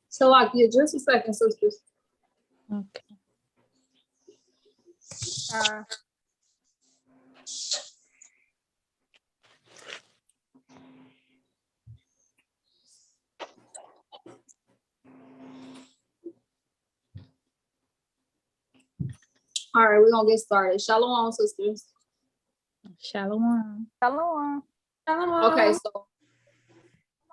So like, yeah, just a second, sisters. Okay. All right, we're gonna get started. Shalom, sisters. Shalom. Shalom. Okay, so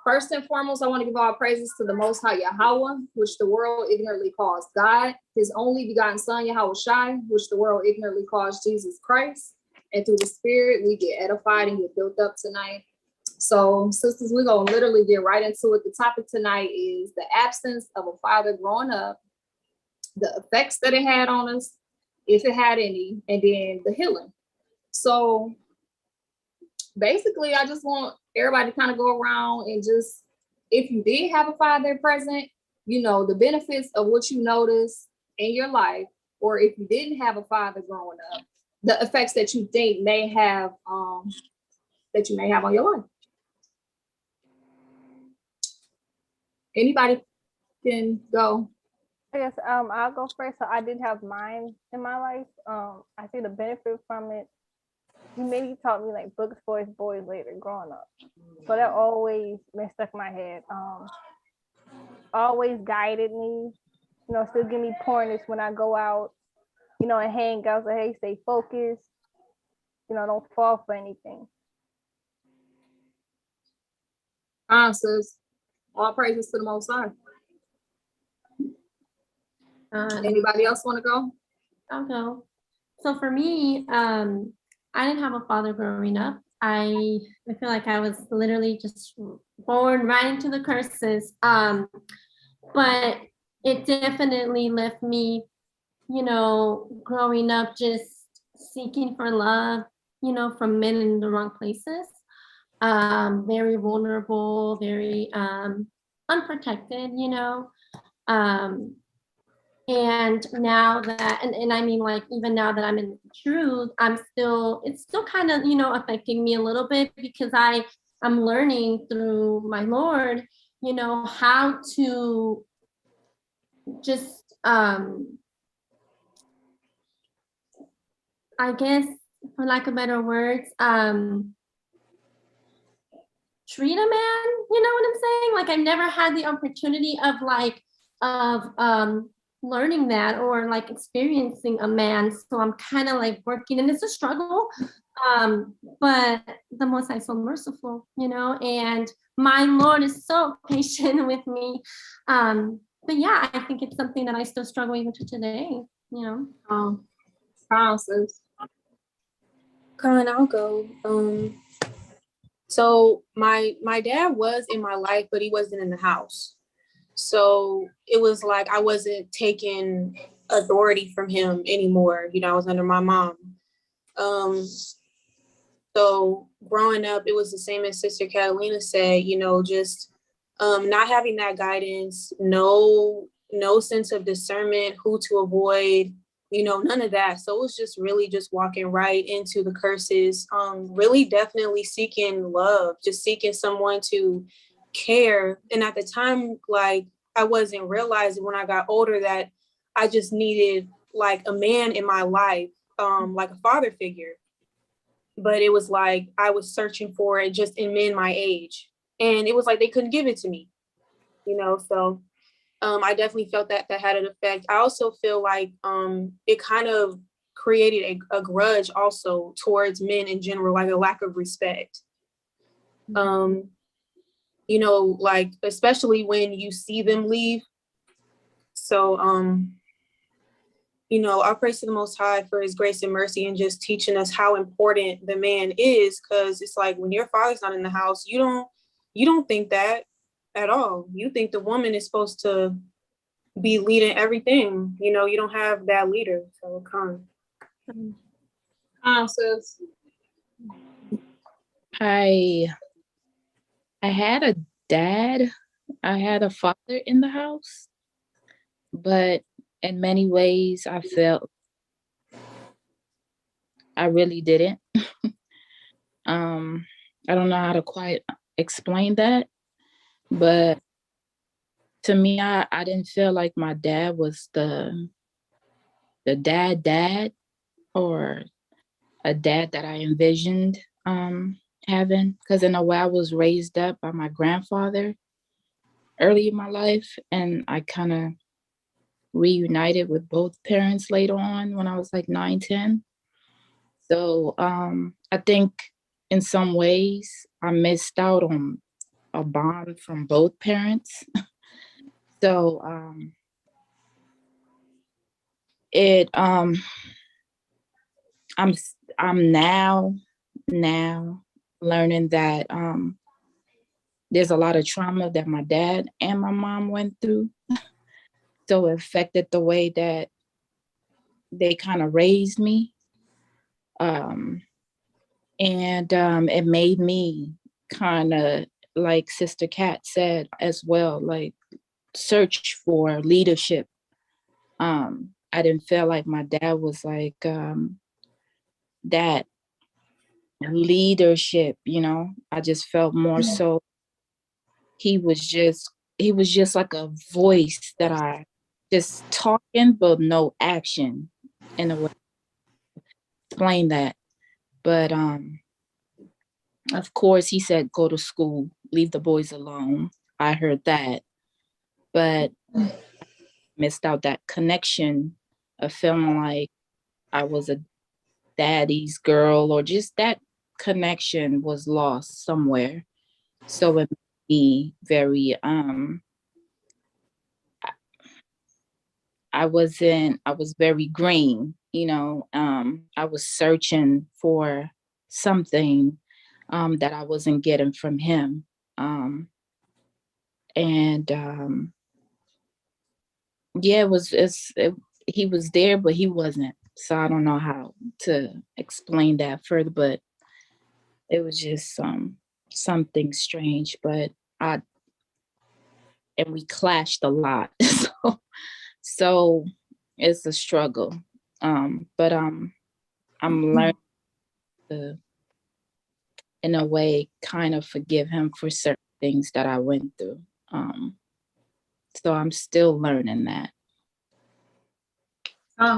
first and foremost, I want to give all praises to the Most High Yahweh, which the world ignorantly calls God, his only begotten Son, Yahweh Shai, which the world ignorantly calls Jesus Christ. And through the Spirit, we get edified and get built up tonight. So, sisters, we're going to literally get right into it. The topic tonight is the absence of a father growing up, the effects that it had on us, if it had any, and then the healing. So, basically, I just want everybody to kind of go around and just, if you did have a father present, you know, the benefits of what you noticed in your life, or if you didn't have a father growing up, the effects that you think may have, that you may have on your life. Anybody can go. I guess I'll go first. So I did have mine in my life. I see the benefit from it. He maybe taught me like books for his boys later growing up. So that always been stuck in my head. Always guided me, you know, still give me pointers when I go out, you know, and hang out. So hey, stay focused, you know, don't fall for anything. Sis, all praises to the Most High. Anybody else want to go? I'll go. So for me, I didn't have a father growing up. I feel like I was literally just born right into the curses. But it definitely left me, you know, growing up just seeking for love, you know, from men in the wrong places. Very vulnerable, very unprotected, you know. And now that, and I mean, like, even now that I'm in truth, it's still kind of, you know, affecting me a little bit, because I'm learning through my Lord, you know, how to just, I guess, for lack of better words, treat a man, you know what I'm saying? Like, I've never had the opportunity of learning that, or like experiencing a man. So I'm kind of like working, and it's a struggle. But the Most High is so merciful, you know, and my Lord is so patient with me. But yeah, I think it's something that I still struggle even to today, you know. Francis. Colin, I'll go. So my dad was in my life, but he wasn't in the house. So it was like I wasn't taking authority from him anymore. You know, I was under my mom. So growing up, it was the same as Sister Catalina said, you know, just not having that guidance, no sense of discernment, who to avoid, you know, none of that. So it was just really just walking right into the curses, really definitely seeking love, just seeking someone to care. And at the time, like, I wasn't realizing when I got older that I just needed like a man in my life, like a father figure. But it was like I was searching for it just in men my age. And it was like they couldn't give it to me, you know, so I definitely felt that had an effect. I also feel like it kind of created a grudge also towards men in general, like a lack of respect. You know, like, especially when you see them leave. So, you know, I praise to the Most High for his grace and mercy, and just teaching us how important the man is. Cause it's like, when your father's not in the house, you don't think that at all. You think the woman is supposed to be leading everything. You know, you don't have that leader. So Sis. I had a dad. I had a father in the house, but in many ways I felt I really didn't. I don't know how to quite explain that, but to me, I didn't feel like my dad was the dad or a dad that I envisioned having, because in a way I was raised up by my grandfather early in my life, and I kind of reunited with both parents later on when I was like 9, 10. So I think in some ways I missed out on a bond from both parents. So it I'm now learning that there's a lot of trauma that my dad and my mom went through. So it affected the way that they kind of raised me. And it made me kind of, like Sister Kat said as well, like search for leadership. I didn't feel like my dad was like that leadership, you know. I just felt more so he was just like a voice that I just talking but no action in a way explain that. But of course he said go to school, leave the boys alone. I heard that, but missed out that connection of feeling like I was a daddy's girl, or just that connection was lost somewhere. So it made me very I was very green, you know. I was searching for something that I wasn't getting from him. And yeah, he was there, but he wasn't. So I don't know how to explain that further, but it was just something strange. But I and we clashed a lot. So it's a struggle. But I'm learning to, in a way, kind of forgive him for certain things that I went through. So I'm still learning that.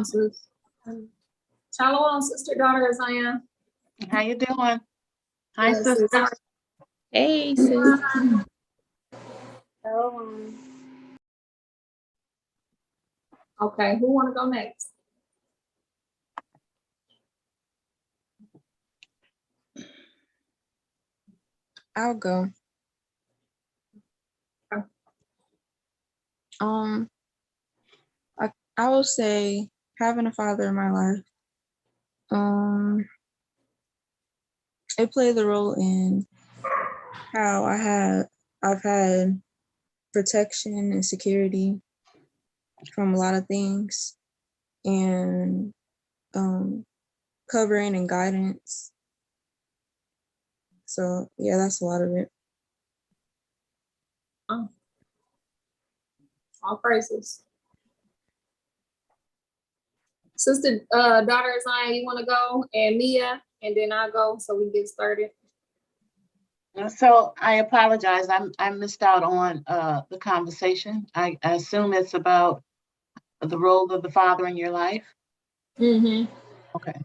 Sis. Shalom, sister, daughter of Zion. How you doing? Hi, Yes, sister. sis. Hey, sis. Okay, who want to go next? I'll go. Okay. I will say having a father in my life, it played the role in how I've had protection and security from a lot of things, and covering and guidance. So yeah, that's a lot of it. All praises. Sister, daughter of Zion, you want to go? And Mia, and then I'll go so we get started. So I apologize. I missed out on the conversation. I assume it's about the role of the father in your life. Mm-hmm. Okay.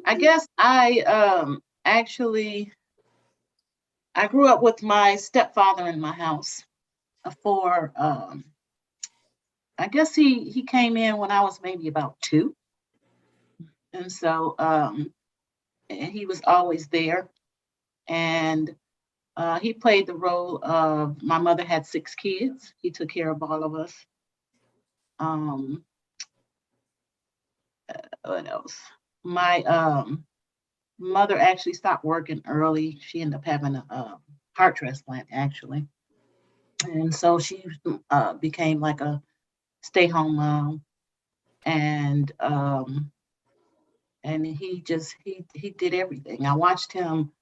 I guess I actually I grew up with my stepfather in my house for I guess he came in when I was maybe about 2. And so and he was always there. And he played the role of, my mother had 6 kids. He took care of all of us. What else? My mother actually stopped working early. She ended up having a heart transplant, actually. And so she became like a stay-home mom. And he did everything. I watched him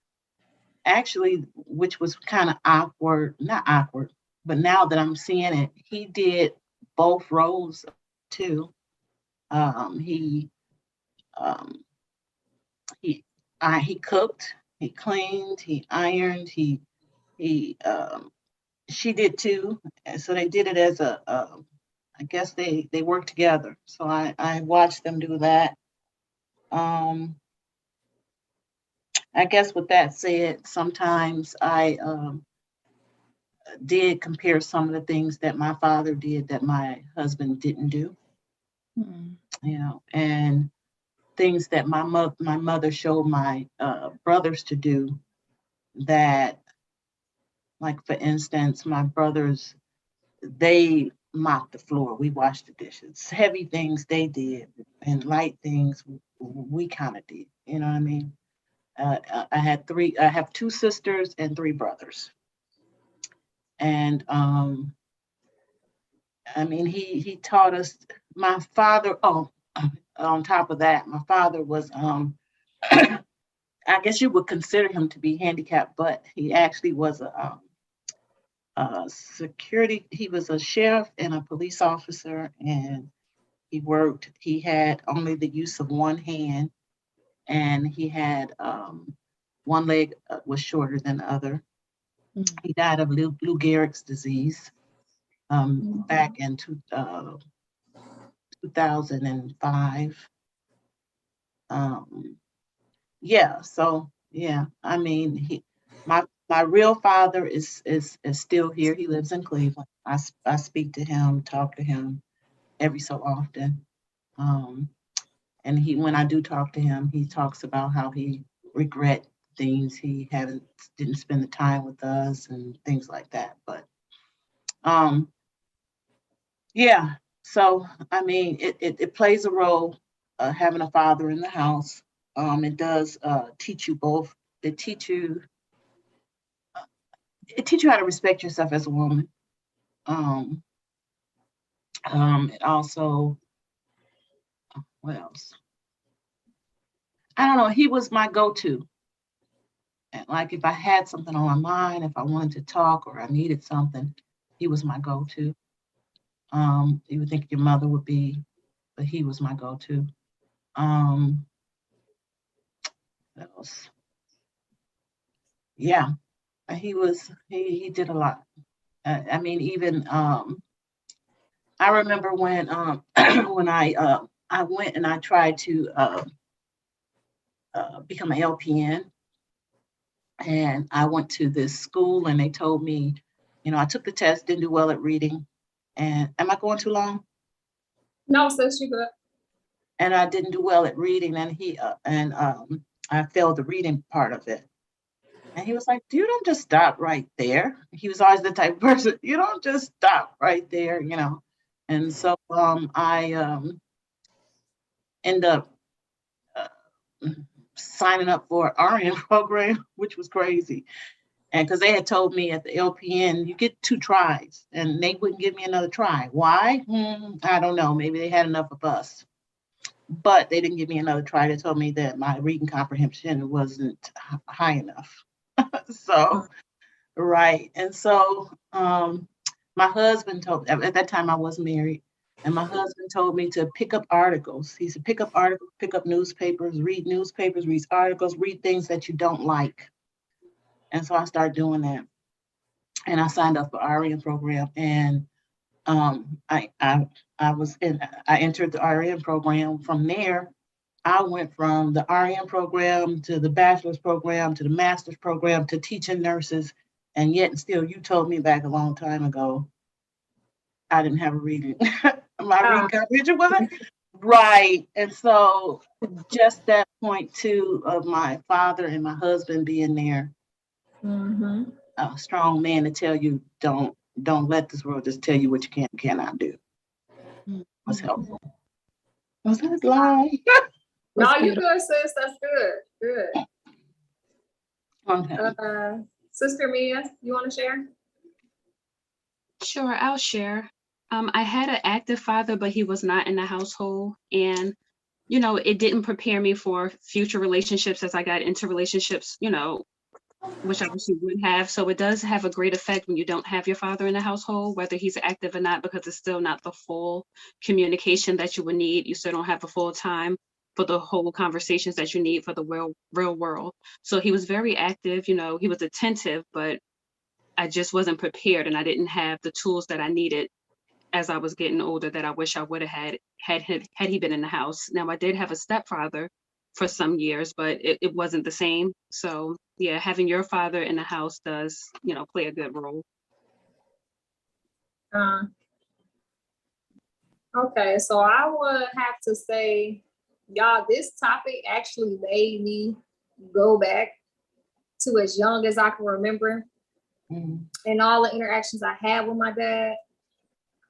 actually, which was kind of awkward, not awkward, but now that I'm seeing it, he did both roles too. He he cooked, he cleaned, he ironed, she did too. And so they did it as I guess they worked together. So I watched them do that. I guess with that said, sometimes I did compare some of the things that my father did that my husband didn't do, Mm. you know, and things that my mother showed my brothers to do that, like for instance, my brothers, they mopped the floor, we washed the dishes. Heavy things they did, and light things we kind of did. You know what I mean? I have two sisters and three brothers, and I mean, he taught us. My father. Oh, on top of that, my father was I guess you would consider him to be handicapped, but he actually was a security. He was a sheriff and a police officer, and he had only the use of one hand, and he had one leg was shorter than the other. Mm. He died of Lou Gehrig's disease back in 2005. Yeah, so yeah, I mean, my real father is still here. He lives in Cleveland. I speak to him, talk to him every so often. And when I do talk to him, he talks about how he regret things he didn't spend the time with us and things like that. But yeah, so I mean, it plays a role having a father in the house. It does teach you both. It teach you how to respect yourself as a woman. Um, it also, what else? I don't know. He was my go-to. And like if I had something on my mind, if I wanted to talk or I needed something, he was my go-to. You would think your mother would be, but he was my go-to. What else? Yeah, he did a lot. I mean, even I remember when when I went and I tried to become an LPN, and I went to this school and they told me, you know, I took the test, didn't do well at reading, and am I going too long? No, sis, you good. And I didn't do well at reading, and I failed the reading part of it. And he was like, "You don't just stop right there." He was always the type of person, you don't just stop right there, you know. And so I end up signing up for an RN program, which was crazy. And because they had told me at the LPN, you get 2 tries, and they wouldn't give me another try. Why? I don't know. Maybe they had enough of us. But they didn't give me another try. They told me that my reading comprehension wasn't high enough. So, right. And so my husband told, at that time I was married, and my husband told me to pick up articles. He said, pick up articles, pick up newspapers, read articles, read things that you don't like. And so I started doing that. And I signed up for RN program, and I entered the RN program. From there, I went from the RN program to the bachelor's program to the master's program to teaching nurses, and yet and still, you told me back a long time ago, I didn't have a reading. My reading comprehension wasn't right, and so just that point too of my father and my husband being there. A strong man to tell you, don't let this world just tell you what you can and cannot do. Was helpful. Was that long? No, you good, sis. That's good. Good. Okay. Sister Mia, you want to share? Sure, I'll share. I had an active father, but he was not in the household. And, you know, it didn't prepare me for future relationships as I got into relationships, you know, which I wish you would have. So it does have a great effect when you don't have your father in the household, whether he's active or not, because it's still not the full communication that you would need. You still don't have a full time for the whole conversations that you need for the real world. So he was very active, you know, he was attentive, but I just wasn't prepared and I didn't have the tools that I needed as I was getting older that I wish I would have had he been in the house. Now I did have a stepfather for some years, but it wasn't the same. So yeah, having your father in the house does, you know, play a good role. Okay, so I would have to say, y'all, this topic actually made me go back to as young as I can remember and all the interactions I had with my dad.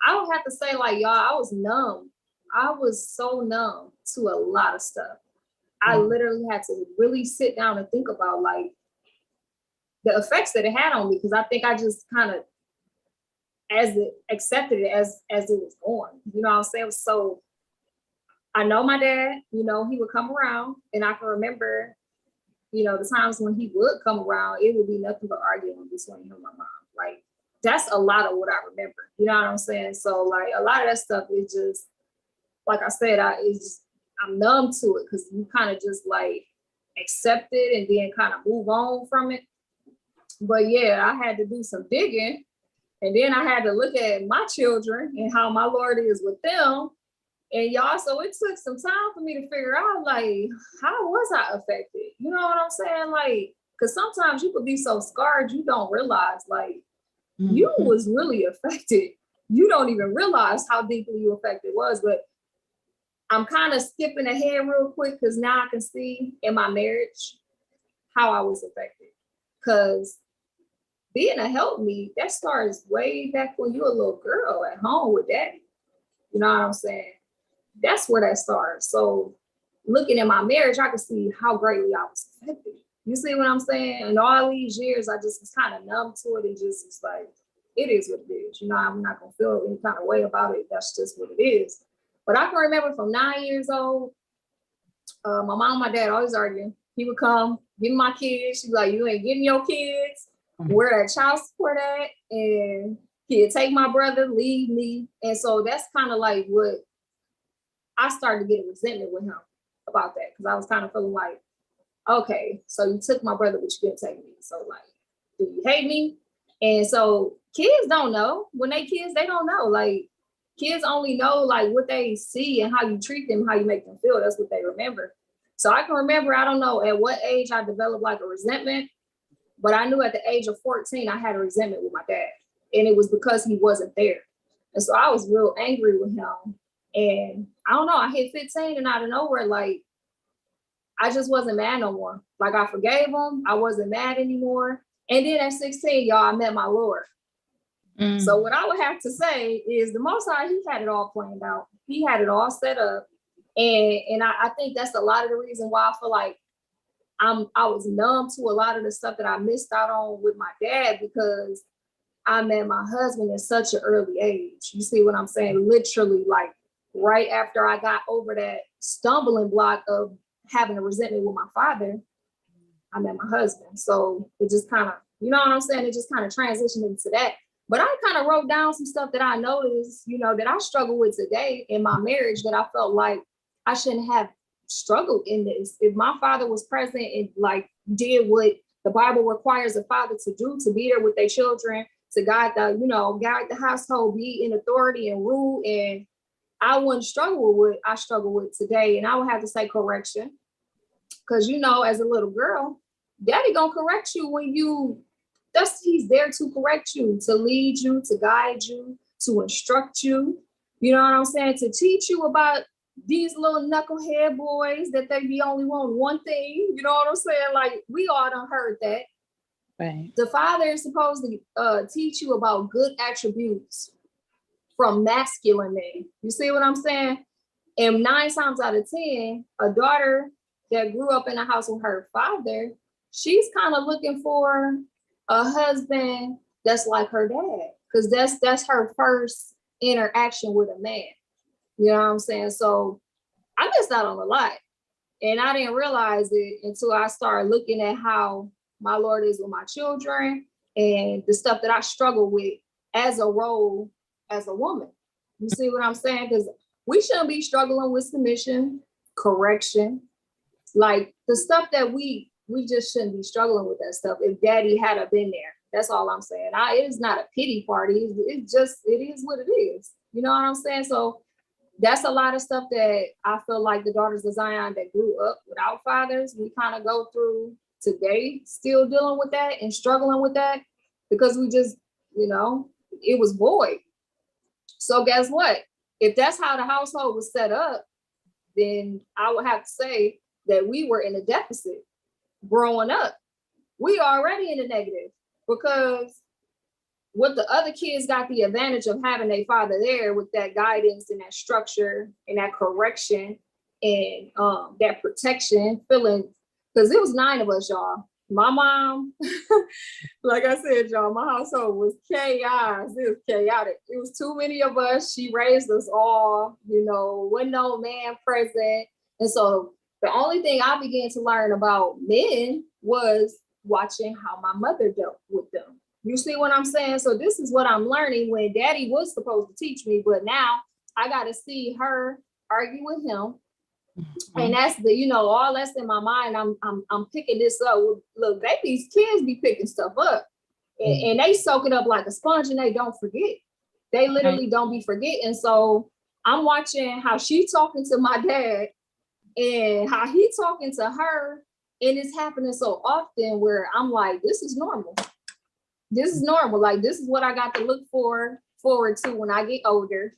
I would have to say, like, y'all, I was numb. I was so numb to a lot of stuff. I literally had to really sit down and think about, like, the effects that it had on me, because I think I just kind of accepted it as it was going. You know what I'm saying? So I know my dad, you know, he would come around, and I can remember, you know, the times when he would come around, it would be nothing but arguing between him and my mom. Like, that's a lot of what I remember. You know what I'm saying? So, like, a lot of that stuff is just, like I said, I'm numb to it, because you kind of just like accept it and then kind of move on from it. But yeah, I had to do some digging. And then I had to look at my children and how my Lord is with them. And y'all, so it took some time for me to figure out, like, how was I affected? You know what I'm saying? Like, because sometimes you could be so scarred, you don't realize, like, you was really affected. You don't even realize how deeply you affected was. But I'm kind of skipping ahead real quick, because now I can see in my marriage how I was affected. Because being a helpmeet, that starts way back when you were a little girl at home with daddy. You know what I'm saying? That's where that starts. So looking at my marriage, I could see how greatly I was affected. You see what I'm saying? And all these years, I just was kind of numb to it, and just was like, it is what it is. You know, I'm not going to feel any kind of way about it. That's just what it is. But I can remember from 9 years old, my mom and my dad always arguing. He would come, give me my kids. She'd be like, you ain't getting your kids. Where that child support at? And he'd take my brother, leave me. And so that's kind of like what I started to get a resentment with him about that. Because I was kind of feeling like, okay, so you took my brother, but you didn't take me. So, like, do you hate me? And so kids don't know. When they kids, they don't know. Like, kids only know, like, what they see and how you treat them, how you make them feel. That's what they remember. So I can remember, I don't know at what age I developed like a resentment, but I knew at the age of 14, I had a resentment with my dad. And it was because he wasn't there. And so I was real angry with him. And I don't know, I hit 15 and out of nowhere, like, I just wasn't mad no more. Like, I forgave him. I wasn't mad anymore. And then at 16, y'all, I met my Lord. So what I would have to say is the Most High, he had it all planned out. He had it all set up. And I think that's a lot of the reason why I feel like I was numb to a lot of the stuff that I missed out on with my dad, because I met my husband at such an early age. You see what I'm saying? Literally, like, right after I got over that stumbling block of having a resentment with my father, I met my husband. So it just kind of, you know what I'm saying? It just kind of transitioned into that. But I kind of wrote down some stuff that I noticed, you know, that I struggle with today in my marriage, that I felt like I shouldn't have struggled in this. If my father was present and, like, did what the Bible requires a father to do, to be there with their children, to guide the household, be in authority and rule, and I wouldn't struggle with what I struggle with today. And I would have to say correction. Because, you know, as a little girl, daddy gonna correct you when he's there to correct you, to lead you, to guide you, to instruct you. You know what I'm saying? To teach you about these little knucklehead boys, that they be only want one thing. You know what I'm saying? Like, we all done heard that. Right. The father is supposed to teach you about good attributes from masculine men. You see what I'm saying? And 9 times out of 10, a daughter that grew up in a house with her father, she's kind of looking for a husband that's like her dad, because that's her first interaction with a man. You know what I'm saying? So I missed out on a lot. And I didn't realize it until I started looking at how my Lord is with my children and the stuff that I struggle with as a role as a woman. You see what I'm saying? Because we shouldn't be struggling with submission, correction, like the stuff that we just shouldn't be struggling with that stuff if daddy had have been there. That's all I'm saying. It is not a pity party. It's just, it is what it is. You know what I'm saying? So that's a lot of stuff that I feel like the daughters of Zion that grew up without fathers, we kind of go through today, still dealing with that and struggling with that because we just, it was void. So guess what? If that's how the household was set up, then I would have to say that we were in a deficit growing up. We already in the negative because what the other kids got the advantage of having a father there with that guidance and that structure and that correction and that protection feeling, because it was 9 of us, y'all. My mom, like I said, y'all, my household was chaos. It was chaotic. It was too many of us. She raised us all, wasn't no man present. And so the only thing I began to learn about men was watching how my mother dealt with them. You see what I'm saying? So this is what I'm learning when daddy was supposed to teach me, but now I got to see her argue with him. And that's the, all that's in my mind. I'm picking this up. Look, these kids be picking stuff up and they soak it up like a sponge and they don't forget. They literally don't be forgetting. So I'm watching how she talking to my dad and how he talking to her. And it's happening so often where I'm like, this is normal. This is normal. Like, this is what I got to look forward to when I get older.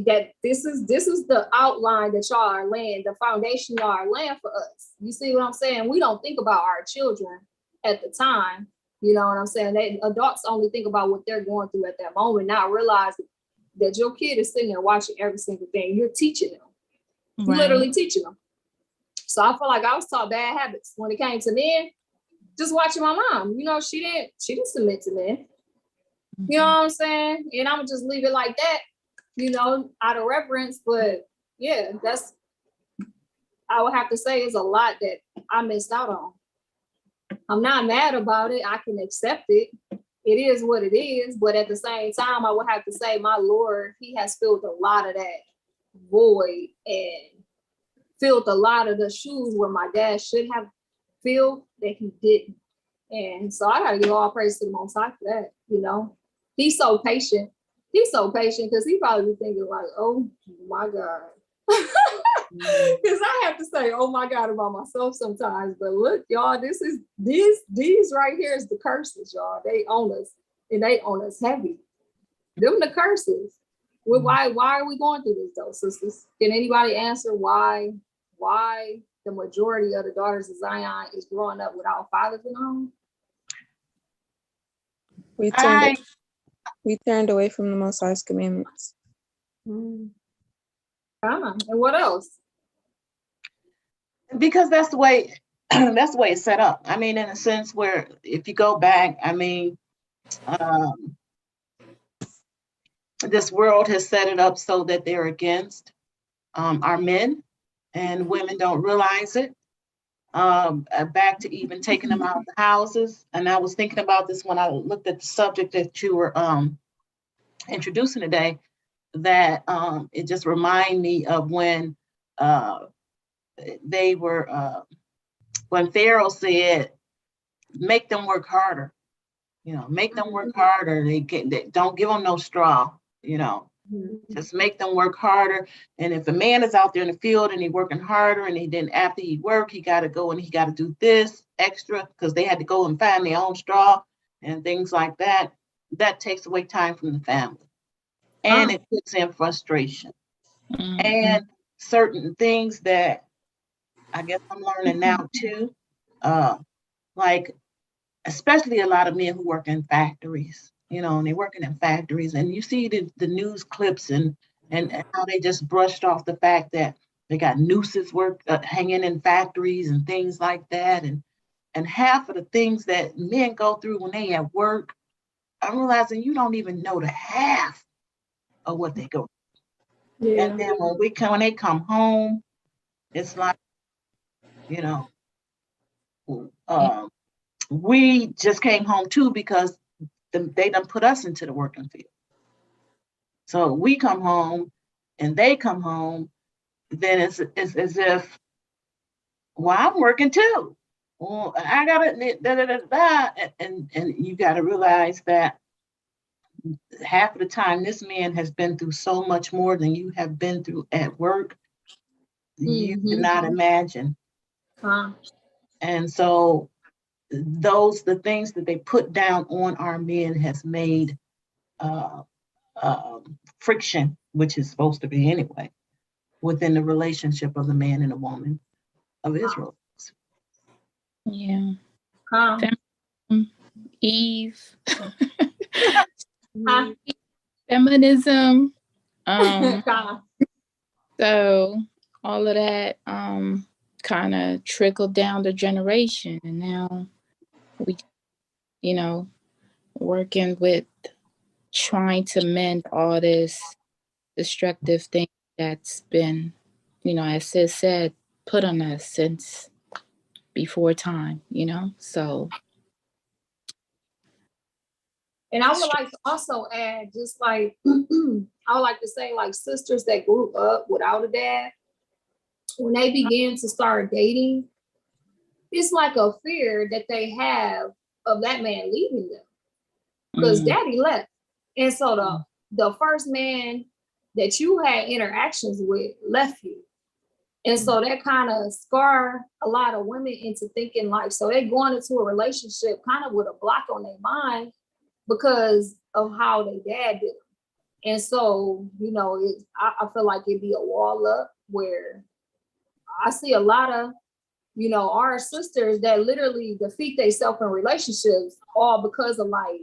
That this is the outline that y'all are laying, the foundation y'all are laying for us. You see what I'm saying? We don't think about our children at the time. You know what I'm saying? Adults only think about what they're going through at that moment, not realizing that your kid is sitting there watching every single thing. You're teaching them. You're literally teaching them. So I feel like I was taught bad habits when it came to men. Just watching my mom, she didn't submit to men. You know what I'm saying? And I'm gonna just leave it like that. Out of reverence, but yeah, I would have to say is a lot that I missed out on. I'm not mad about it. I can accept it. It is what it is. But at the same time, I would have to say, my Lord, he has filled a lot of that void and filled a lot of the shoes where my dad should have filled that he didn't. And so I got to give all praise to the Most High for that. He's so patient. He's so patient because he probably be thinking like, oh my God. Because I have to say, oh my God, about myself sometimes. But look, y'all, these right here is the curses, y'all. They own us and they own us heavy. Them the curses. Well, why are we going through this though, sisters? Can anybody answer why the majority of the daughters of Zion is growing up without fathers in the home? We turned away from the Most High's commandments. And what else? Because that's the way it's set up. I mean, in a sense where if you go back, I mean, this world has set it up so that they're against our men, and women don't realize it. Back to even taking them out of the houses. And I was thinking about this when I looked at the subject that you were introducing today, that it just reminded me of when they were, when Pharaoh said, make them work harder, make them work harder. They don't give them no straw, just make them work harder. And if a man is out there in the field and he's working harder and then after he work, he got to go and he got to do this extra because they had to go and find their own straw and things like that. That takes away time from the family. And it puts in frustration. And certain things that I guess I'm learning now too, like especially a lot of men who work in factories, and they're working in factories, and you see the news clips and how they just brushed off the fact that they got nooses hanging in factories and things like that, and half of the things that men go through when they at work, I'm realizing you don't even know the half of what they go through. Yeah. And then when they come home, it's like, we just came home too because they done put us into the working field. So we come home and they come home then it's as if, well, I'm working too. Well, I gotta da, da, da, da, and you gotta realize that half of the time this man has been through so much more than you have been through at work. You Mhm. cannot imagine. Huh. And so the things that they put down on our men has made friction, which is supposed to be anyway, within the relationship of the man and the woman of Israel. Yeah. Huh. Eve. Huh. Feminism. Huh. So all of that kind of trickled down the generation, and now we, working with trying to mend all this destructive thing that's been, as Sis said, put on us since before time, so. And I would like to also add, just like, I would like to say, like, sisters that grew up without a dad, when they begin to start dating, it's like a fear that they have of that man leaving them, because daddy left. And so the first man that you had interactions with left you. And so that kind of scar a lot of women into thinking like, so they're going into a relationship kind of with a block on their mind because of how their dad did them. And so, I feel like it'd be a wall up where I see a lot of, our sisters that literally defeat themselves in relationships all because of like,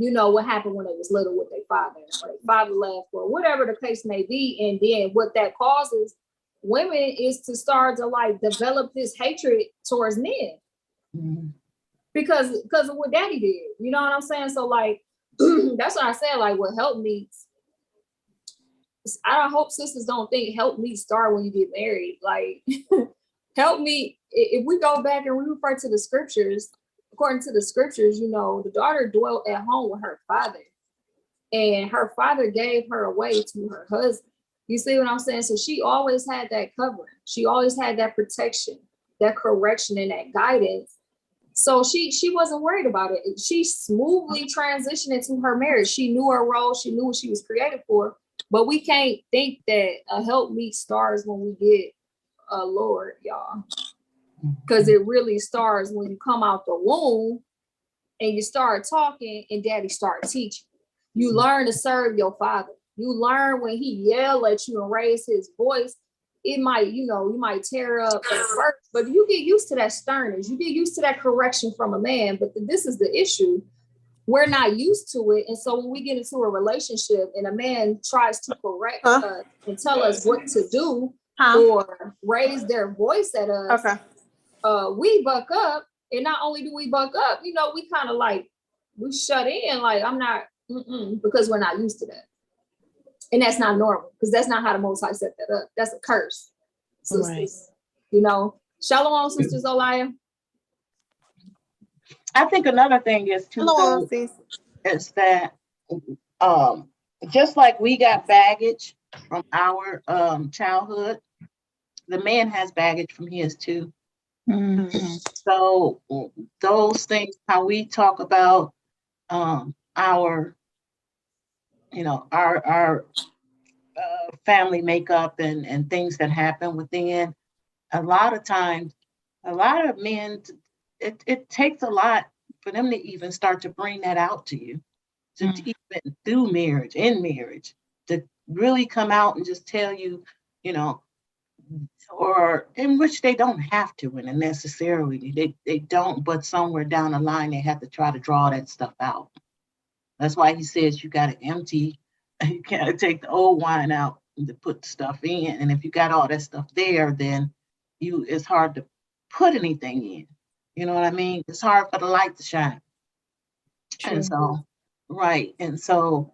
what happened when they was little with their father, or their father left, or whatever the case may be. And then what that causes women is to start to like develop this hatred towards men. Mm-hmm. because of what daddy did. You know what I'm saying? So like, that's what I said, like what help meets. I hope sisters don't think help meet start when you get married. Like help me, if we go back and we refer to the scriptures, according to the scriptures, the daughter dwelt at home with her father, and her father gave her away to her husband. You see what I'm saying? So she always had that covering. She always had that protection, that correction, and that guidance. So she wasn't worried about it. She smoothly transitioned into her marriage. She knew her role. She knew what she was created for. But we can't think that a help meet starts when we get a Lord, y'all. Because it really starts when you come out the womb and you start talking and daddy start teaching. You learn to serve your father. You learn when he yell at you and raise his voice, it might, you might tear up at first, but you get used to that sternness. You get used to that correction from a man. But this is the issue. We're not used to it. And so when we get into a relationship and a man tries to correct us and tell us what to do or raise their voice at us, we buck up. And not only do we buck up, we kind of like, we shut in, like, I'm not, because we're not used to that. And that's not normal, because that's not how the Most High set that up. That's a curse, sisters. Right. Shalom, sisters, Olaya. I think another thing is too, is that just like we got baggage from our childhood, the man has baggage from his too. Mm-hmm. So those things, how we talk about our family makeup and things that happen within, a lot of times, a lot of men, it takes a lot for them to even start to bring that out to you, to even through marriage, in marriage, to really come out and just tell you, or in which they don't have to, and necessarily they don't, but somewhere down the line they have to try to draw that stuff out. That's why he says you got to empty, you got to take the old wine out to put stuff in, and if you got all that stuff there, then it's hard to put anything in. You know what I mean? It's hard for the light to shine. True. And so, right, and so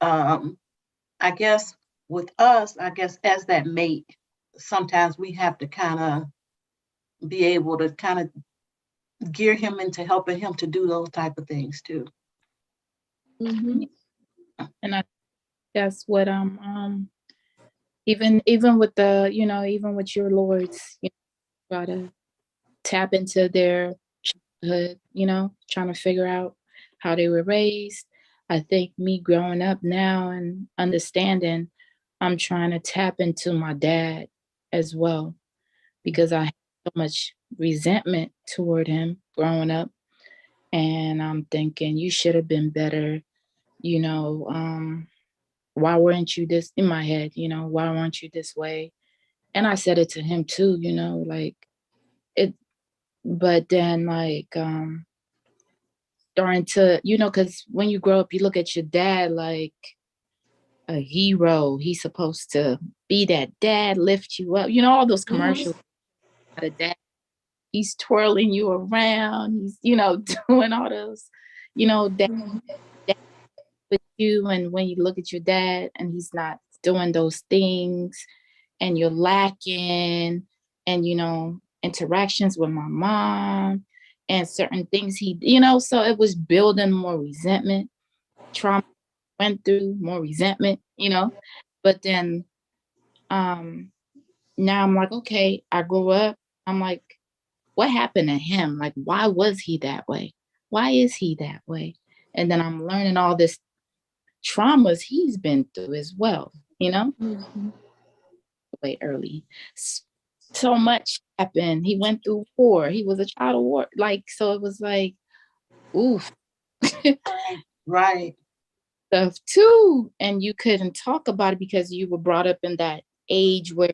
I guess with us, as that mate, sometimes we have to kind of be able to kind of gear him into helping him to do those type of things too. Mm-hmm. And that's what even with the, even with your lords, try to tap into their childhood, trying to figure out how they were raised. I think me growing up now and understanding, I'm trying to tap into my dad as well, because I had so much resentment toward him growing up. And I'm thinking, you should have been better, why weren't you this, in my head, why weren't you this way? And I said it to him too, like it, but then like, starting to, because when you grow up, you look at your dad like a hero. He's supposed to be that dad, lift you up, all those commercials. The dad, he's twirling you around. He's, doing all those, dad with you. And when you look at your dad and he's not doing those things, and you're lacking, and interactions with my mom and certain things so it was building more resentment, trauma, went through more resentment, but then now I'm like, okay, I grew up. I'm like, what happened to him? Like, why was he that way? Why is he that way? And then I'm learning all this traumas he's been through as well, way early. So much happened. He went through war. He was a child of war. Like, so it was like, oof. Right. Stuff too. And you couldn't talk about it because you were brought up in that age where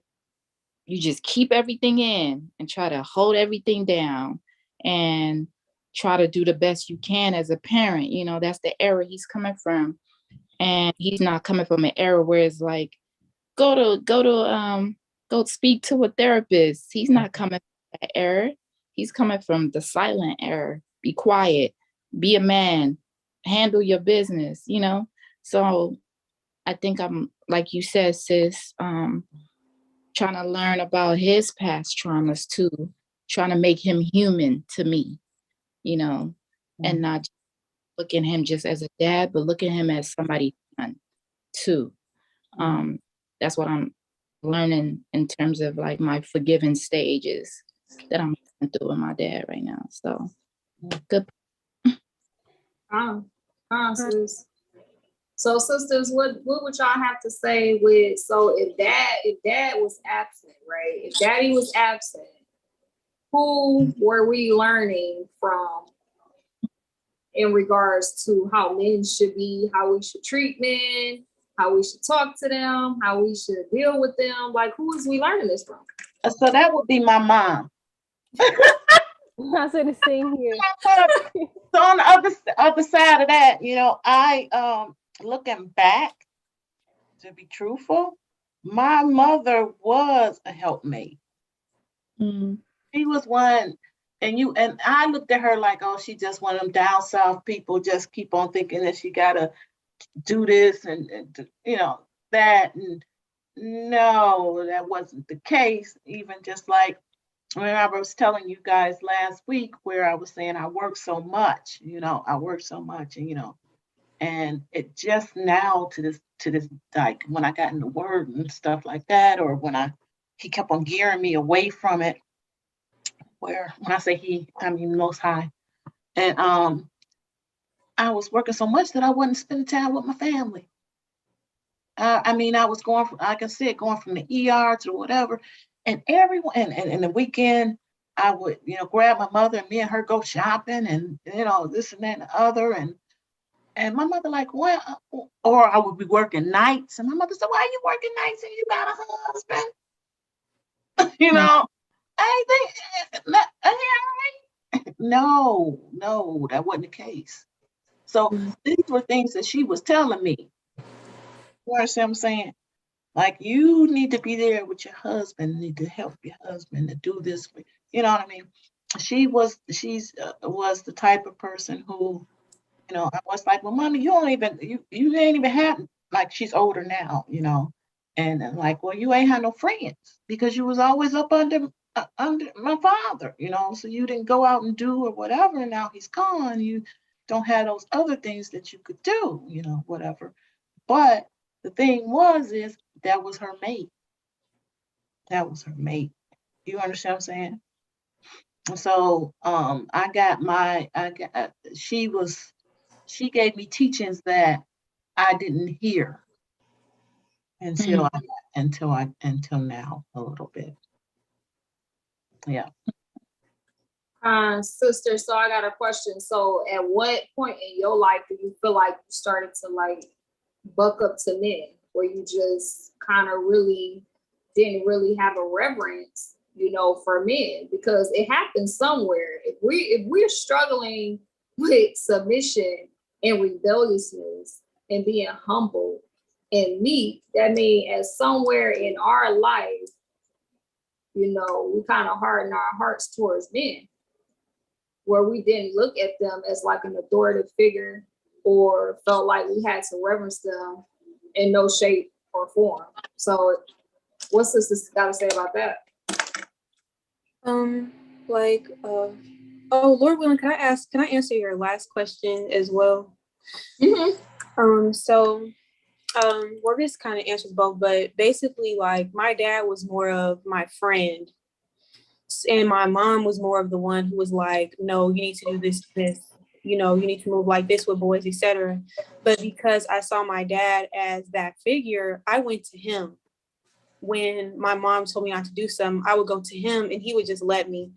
you just keep everything in and try to hold everything down and try to do the best you can as a parent. That's the era he's coming from. And he's not coming from an era where it's like, go speak to a therapist. He's not coming from that era. He's coming from the silent era. Be quiet, be a man, handle your business, So I think I'm, like you said, sis, trying to learn about his past traumas too, trying to make him human to me, and not look at him just as a dad, but look at him as somebody too. That's what I'm learning in terms of like my forgiving stages that I'm going through with my dad right now. So good. Sis. So sisters, what would y'all have to say with, so if dad was absent, right? If daddy was absent, who were we learning from in regards to how men should be, how we should treat men, how we should talk to them, how we should deal with them? Like, who is we learning this from? So that would be my mom. I said the same here. So on the other side of that, I looking back, to be truthful, my mother was a helpmate. She was one, and I looked at her like, oh, she just one of them down south people, just keep on thinking that she gotta do this and that. And no, that wasn't the case. Even just like when I was telling you guys last week, where I was saying I work so much, and it just now to this like when I got in the word and stuff like that, or when he kept on gearing me away from it. Where when I say he, I mean Most High, and I was working so much that I wasn't spending time with my family. I was going from, like I said, going from the ER to whatever, and everyone, and the weekend, I would, grab my mother and me and her go shopping and, this and that and the other. And my mother like, well, or I would be working nights. And my mother said, why are you working nights and you got a husband? I think, no, that wasn't the case. So these were things that she was telling me. You understand what I'm saying? Like, you need to be there with your husband, need to help your husband to do this. You know what I mean? She's was the type of person who, I was like, well, mommy, you ain't even have, like, she's older now, and I'm like, well, you ain't had no friends because you was always up under my father, so you didn't go out and do or whatever. And now he's gone. You don't have those other things that you could do, whatever. But the thing is that was her mate. That was her mate. You understand what I'm saying? So she gave me teachings that I didn't hear until now a little bit. Yeah. Sister, so I got a question. So at what point in your life do you feel like you started to like buck up to men, where you just kind of really didn't really have a reverence, for men? Because it happens somewhere. If we're struggling with submission and rebelliousness and being humble and meek, that means as somewhere in our life, we kind of harden our hearts towards men, where we didn't look at them as like an authoritative figure or felt like we had to reverence them in no shape or form. So what's this got to say about that? Lord willing, can I answer your last question as well? Mm-hmm. Well, this kind of answers both, but basically, like, my dad was more of my friend, and my mom was more of the one who was like, no, you need to do this, you need to move like this with boys, etc. But because I saw my dad as that figure, I went to him. When my mom told me not to do something, I would go to him and he would just let me.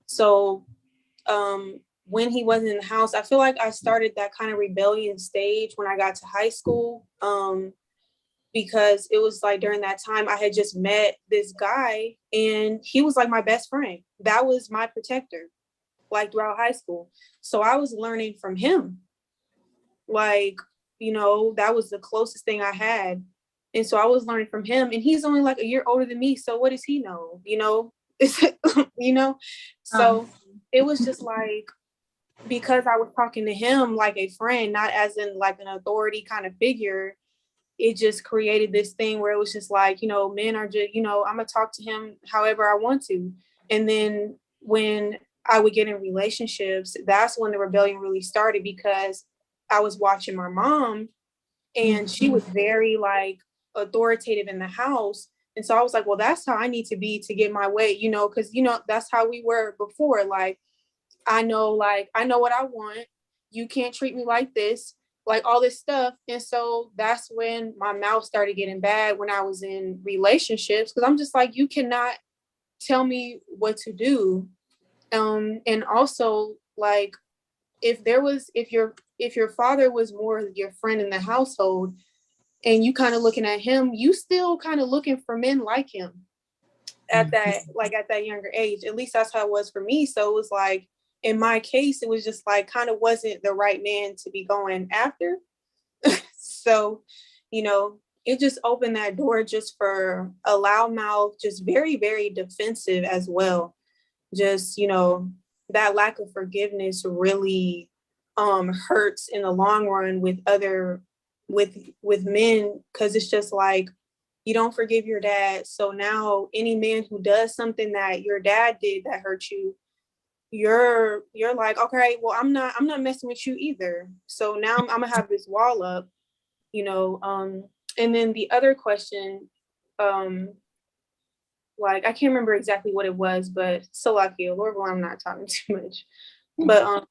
So when he wasn't in the house, I feel like I started that kind of rebellion stage when I got to high school, because it was like during that time I had just met this guy and he was like my best friend. That was my protector, like throughout high school. So I was learning from him. Like, that was the closest thing I had. And so I was learning from him, and he's only like a year older than me. So what does he know? So it was just like, because I was talking to him like a friend, not as in like an authority kind of figure, it just created this thing where it was just like, men are just, I'm gonna talk to him however I want to. And then when I would get in relationships, that's when the rebellion really started, because I was watching my mom and she was very like authoritative in the house. And so I was like, well, that's how I need to be to get my way, because, that's how we were before. Like, I know what I want. You can't treat me like this, like all this stuff. And so that's when my mouth started getting bad when I was in relationships, because I'm just like, you cannot tell me what to do. And also, like, if your father was more your friend in the household and you kind of looking at him, you still kind of looking for men like him at that younger age. At least that's how it was for me. So it was like, in my case, it was just like kind of wasn't the right man to be going after. So, it just opened that door just for a loudmouth, just very, very defensive as well. Just, that lack of forgiveness really hurts in the long run with men, because it's just like, you don't forgive your dad. So now any man who does something that your dad did that hurt you, you're like, okay, well, I'm not messing with you either. So now I'm gonna have this wall up, and then the other question, like, I can't remember exactly what it was, but Salakia, Lord, well, I'm not talking too much, but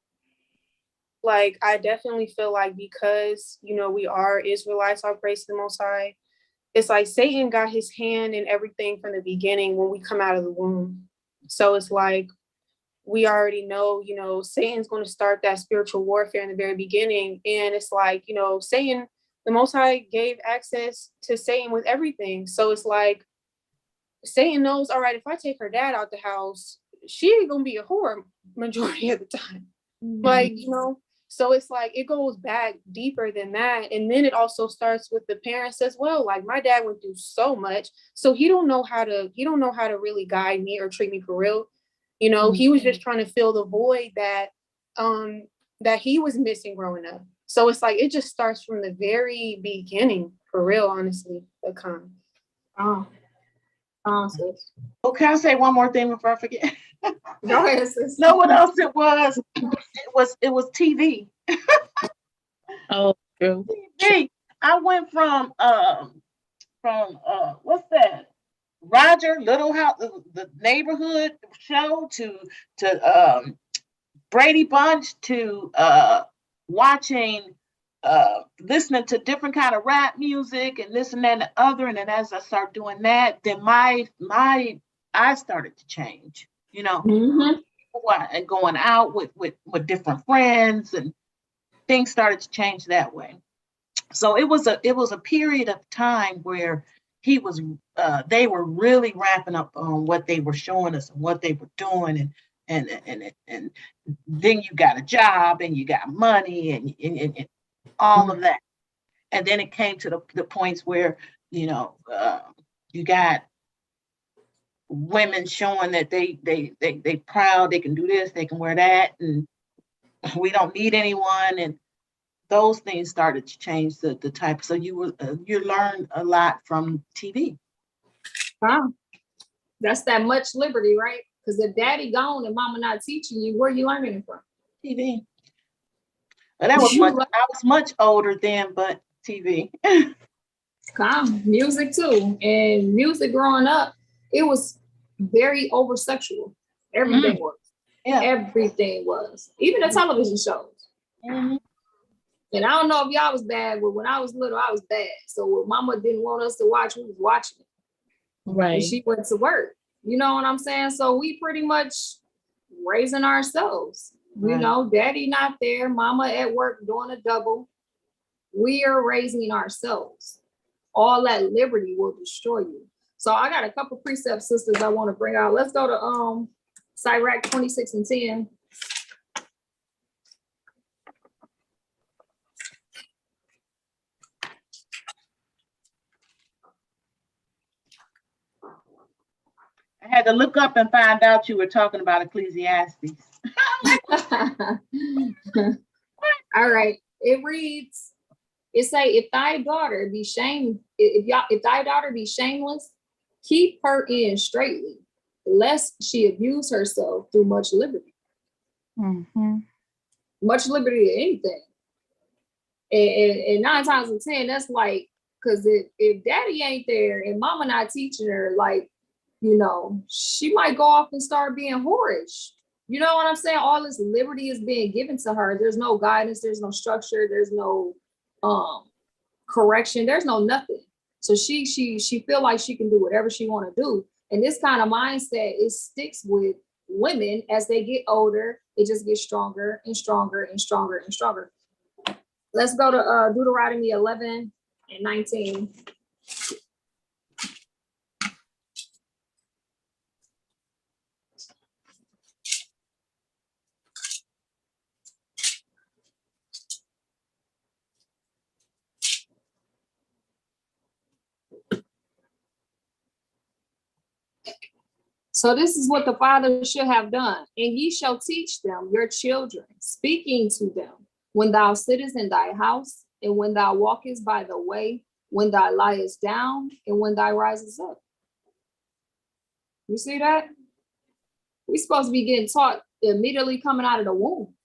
like, I definitely feel like, because we are Israelites, all praise to the Most High, it's like Satan got his hand in everything from the beginning when we come out of the womb. So it's like, we already know, Satan's going to start that spiritual warfare in the very beginning. And it's like, Satan, the Most High gave access to Satan with everything. So it's like, Satan knows, all right, if I take her dad out the house, she ain't going to be a whore majority of the time. Like, so it's like, it goes back deeper than that. And then it also starts with the parents as well. Like, my dad went through so much, so he don't know how to really guide me or treat me for real. He was just trying to fill the void that he was missing growing up. So it's like, it just starts from the very beginning, for real, honestly. Sis. Oh, can I say one more thing before I forget? Go ahead, sis. Know what else it was? It was TV. Oh, true. TV. I went from what's that? Roger, Little House, the neighborhood show, to Brady Bunch, to watching, listening to different kind of rap music and this and that and the other. And then as I start doing that, then my eyes started to change, you know, Mhm. and going out with different friends, and things started to change that way. So it was a period of time where they were really ramping up on what they were showing us and what they were doing, and then you got a job and you got money and all of that. And then it came to the points where, you know, you got women showing that they proud, they can do this, they can wear that, and we don't need anyone. And those things started to change the type. So you learn a lot from TV. Wow. That's that much liberty, right? Because if daddy gone and mama not teaching you, where you learning it from? TV. But I was much older then, but TV. Music too. And music growing up, it was very over sexual. Everything was. Yeah. Everything was. Even the television shows. Mhm. And I don't know if y'all was bad, but when I was little, I was bad. So when mama didn't want us to watch, we was watching it. Right. And she went to work. You know what I'm saying? So we pretty much raising ourselves. You Right. know, daddy not there, mama at work doing a double. We are raising ourselves. All that liberty will destroy you. So I got a couple precept sisters I want to bring out. Let's go to Sirach 26 and 10. I had to look up and find out you were talking about Ecclesiastes. All right. It reads, it say, if thy daughter be if thy daughter be shameless, keep her in straightly, lest she abuse herself through much liberty. Mhm. Much liberty in anything. And 9 times out of 10, that's like, because if daddy ain't there and mama not teaching her, like, you know, she might go off and start being whorish. You know what I'm saying? All this liberty is being given to her. There's no guidance, there's no structure, there's no correction, there's no nothing. So she feel like she can do whatever she want to do. And this kind of mindset, it sticks with women as they get older. It just gets stronger and stronger and stronger and stronger. Let's go to Deuteronomy 11 and 19. So this is what the father should have done. And ye shall teach them, your children, speaking to them, when thou sittest in thy house, and when thou walkest by the way, when thou liest down, and when thou risest up. You see that? We're supposed to be getting taught immediately coming out of the womb,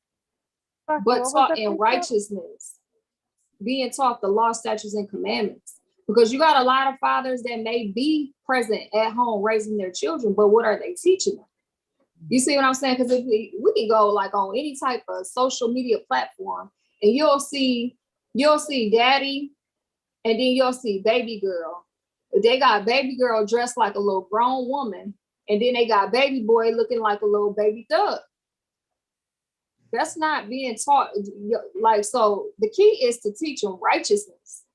but taught in righteousness, being taught the law, statutes, and commandments. Because you got a lot of fathers that may be present at home raising their children, but what are they teaching them? You see what I'm saying? Because if we can go like on any type of social media platform, and you'll see daddy, and then you'll see baby girl. They got baby girl dressed like a little grown woman, and then they got baby boy looking like a little baby thug. That's not being taught. Like, so the key is to teach them righteousness.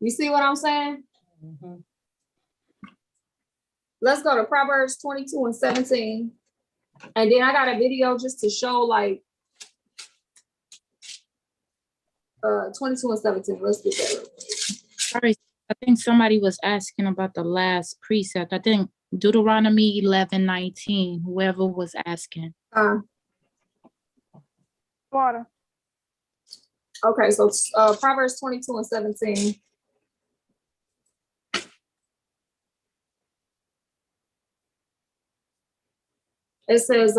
You see what I'm saying? Mhm. Let's go to Proverbs 22 and 17. And then I got a video just to show like 22 and 17. Let's get that real quick. Sorry, I think somebody was asking about the last precept. I think Deuteronomy 11:19, whoever was asking. Water. Okay, so Proverbs 22 and 17. It says,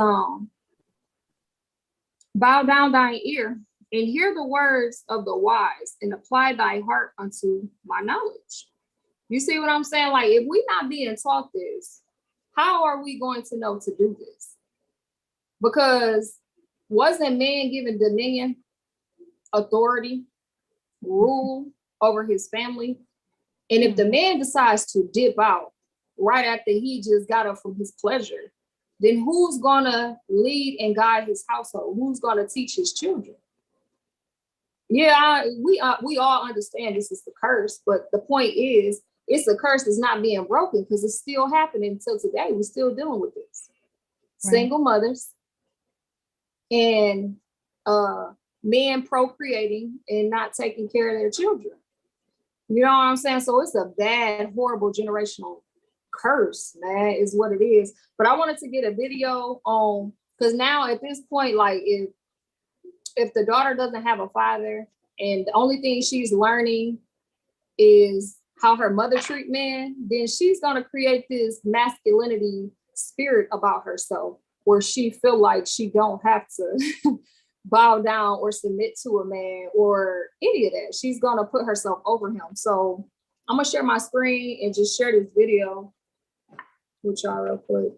bow down thine ear and hear the words of the wise, and apply thy heart unto my knowledge. You see what I'm saying? Like, if we not being taught this, how are we going to know to do this? Because wasn't man given dominion, authority, rule over his family? And if the man decides to dip out right after he just got up from his pleasure, then who's gonna lead and guide his household? Who's gonna teach his children? Yeah, we all understand this is the curse, but the point is, it's a curse that's not being broken because it's still happening until today. We're still dealing with this. Right. Single mothers and men procreating and not taking care of their children. You know what I'm saying? So it's a bad, horrible generational curse, man, is what it is. But I wanted to get a video on, because now at this point, like if the daughter doesn't have a father and the only thing she's learning is how her mother treat men, then she's gonna create this masculinity spirit about herself where she feel like she don't have to bow down or submit to a man or any of that. She's gonna put herself over him. So I'm gonna share my screen and just share this video with y'all real quick.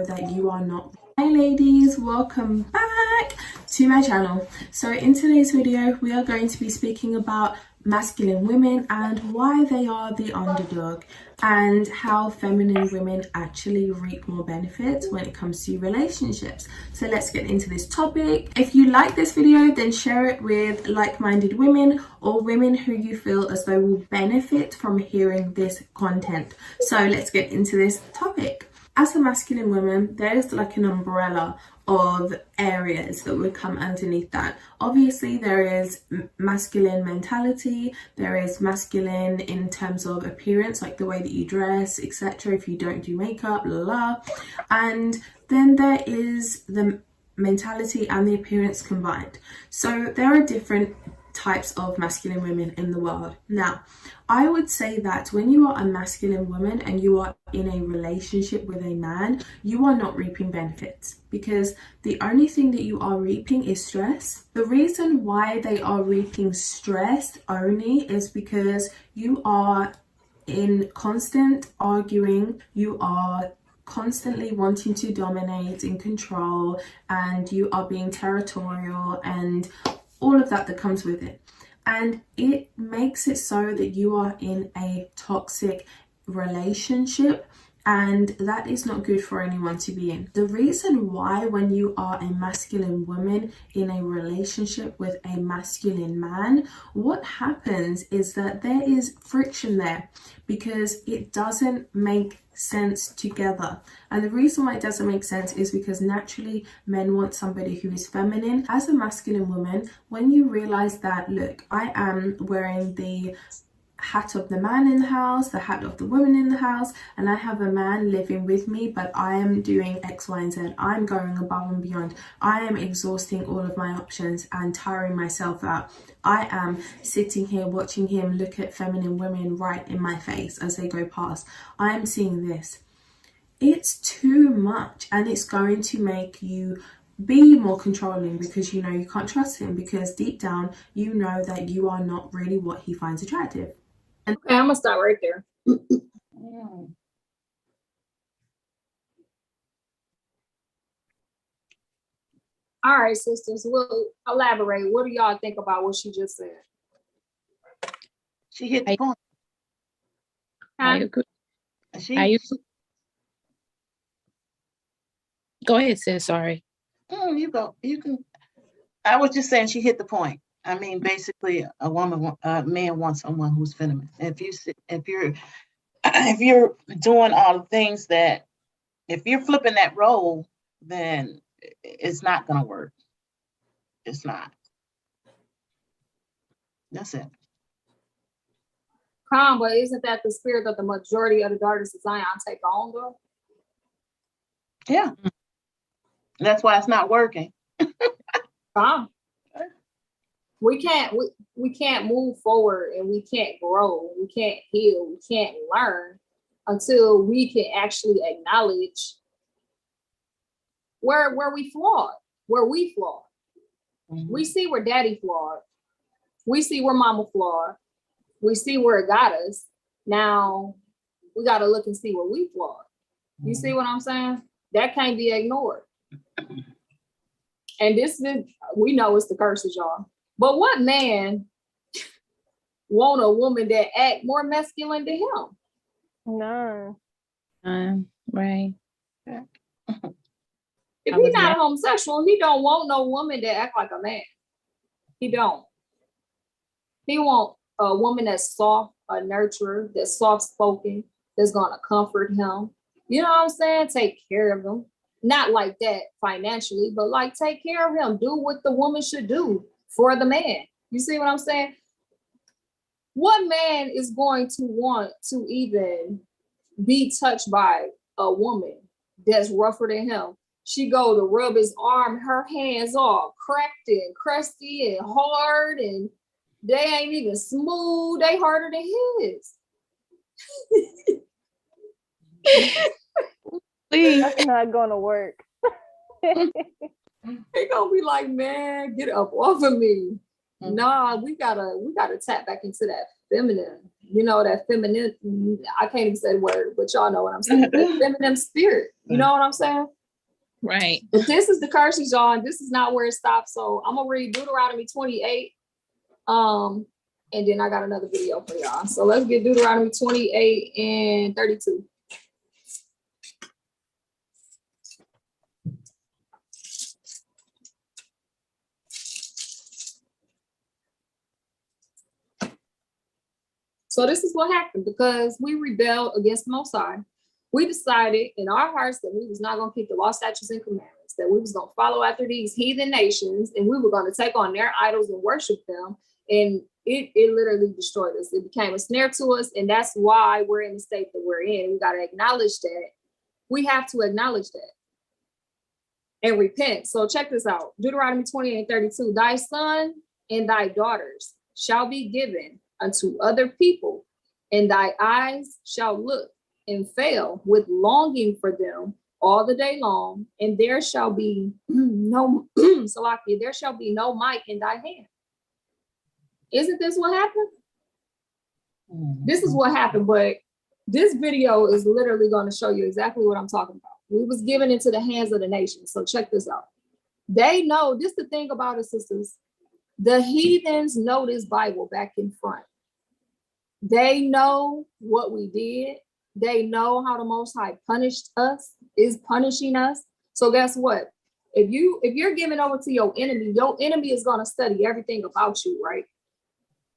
That you are not. Hi ladies, welcome back to my channel. So in today's video we are going to be speaking about masculine women and why they are the underdog, and how feminine women actually reap more benefits when it comes to relationships. So let's get into this topic. If you like this video, then share it with like-minded women or women who you feel as though will benefit from hearing this content. So let's get into this topic. As a masculine woman, there is like an umbrella of areas that would come underneath that. Obviously, there is masculine mentality, there is masculine in terms of appearance, like the way that you dress, etc. If you don't do makeup, blah, blah, blah. And then there is the mentality and the appearance combined. So there are different types of masculine women in the world. Now, I would say that when you are a masculine woman and you are in a relationship with a man, you are not reaping benefits, because the only thing that you are reaping is stress. The reason why they are reaping stress only is because you are in constant arguing, you are constantly wanting to dominate and control, and you are being territorial and all of that comes with it. And it makes it so that you are in a toxic relationship, and that is not good for anyone to be in. The reason why when you are a masculine woman in a relationship with a masculine man, what happens is that there is friction there because it doesn't make sense together. And the reason why it doesn't make sense is because naturally men want somebody who is feminine. As a masculine woman, when you realize that, look, I am wearing the hat of the man in the house, the hat of the woman in the house, and I have a man living with me, but I am doing X, Y, and Z. I'm going above and beyond. I am exhausting all of my options and tiring myself out. I am sitting here watching him look at feminine women right in my face as they go past. I am seeing this. It's too much, and it's going to make you be more controlling because you know you can't trust him, because deep down you know that you are not really what he finds attractive. Okay, I'm gonna stop right there. All right, sisters, we'll elaborate. What do y'all think about what she just said? She hit the point. I agree. She, I agree. Go ahead, sis. Sorry. you go. You can. I was just saying she hit the point. I mean, basically, a man wants someone who's feminine. If you're doing all the things that, if you're flipping that role, then it's not gonna work. It's not. That's it. But isn't that the spirit that the majority of the daughters of Zion take on, though? Yeah. That's why it's not working. Ah. We can't move forward and we can't grow, we can't heal, we can't learn until we can actually acknowledge where we flawed, where we flawed. We see where daddy flawed. We see where mama flawed. We see where it got us. Now we got to look and see where we flawed. You see what I'm saying? That can't be ignored. And we know it's the curses, y'all. But what man want a woman that act more masculine than him? No. Right. If I he's was not mad. homosexual, he don't want no woman that act like a man. He don't. He want a woman that's soft, a nurturer, that's soft-spoken, that's gonna comfort him. You know what I'm saying? Take care of him. Not like that financially, but like take care of him. Do what the woman should do for the man. You see what I'm saying? What man is going to want to even be touched by a woman that's rougher than him? She go to rub his arm, her hands all cracked and crusty and hard, and they ain't even smooth. They harder than his. Please. That's not going to work. They gonna be like, man, get up off of me. Nah, we gotta tap back into that feminine, that feminine. I can't even say the word, but y'all know what I'm saying. That feminine spirit. You know what I'm saying? Right. But this is the curses, y'all, and this is not where it stops. So I'm gonna read Deuteronomy 28. And then I got another video for y'all. So let's get Deuteronomy 28 and 32. So this is what happened because we rebelled against the Most High. We decided in our hearts that we was not going to keep the law, statutes, and commandments, that we was going to follow after these heathen nations, and we were going to take on their idols and worship them. And it literally destroyed us. It became a snare to us, and that's why we're in the state that we're in. We got to acknowledge that. We have to acknowledge that and repent. So check this out. Deuteronomy 28 and 32. Thy son and thy daughters shall be given unto other people, and thy eyes shall look and fail with longing for them all the day long, and there shall be no Salakia, there shall be no might in thy hand. Isn't this what happened? This is what happened, but this video is literally going to show you exactly what I'm talking about. We was given into the hands of the nation. So check this out. They know, this is the thing about it, sisters. The heathens know this Bible back in front. They know what we did. They know how the Most High punished us, is punishing us. So guess what? If you're giving over to your enemy is going to study everything about you, right?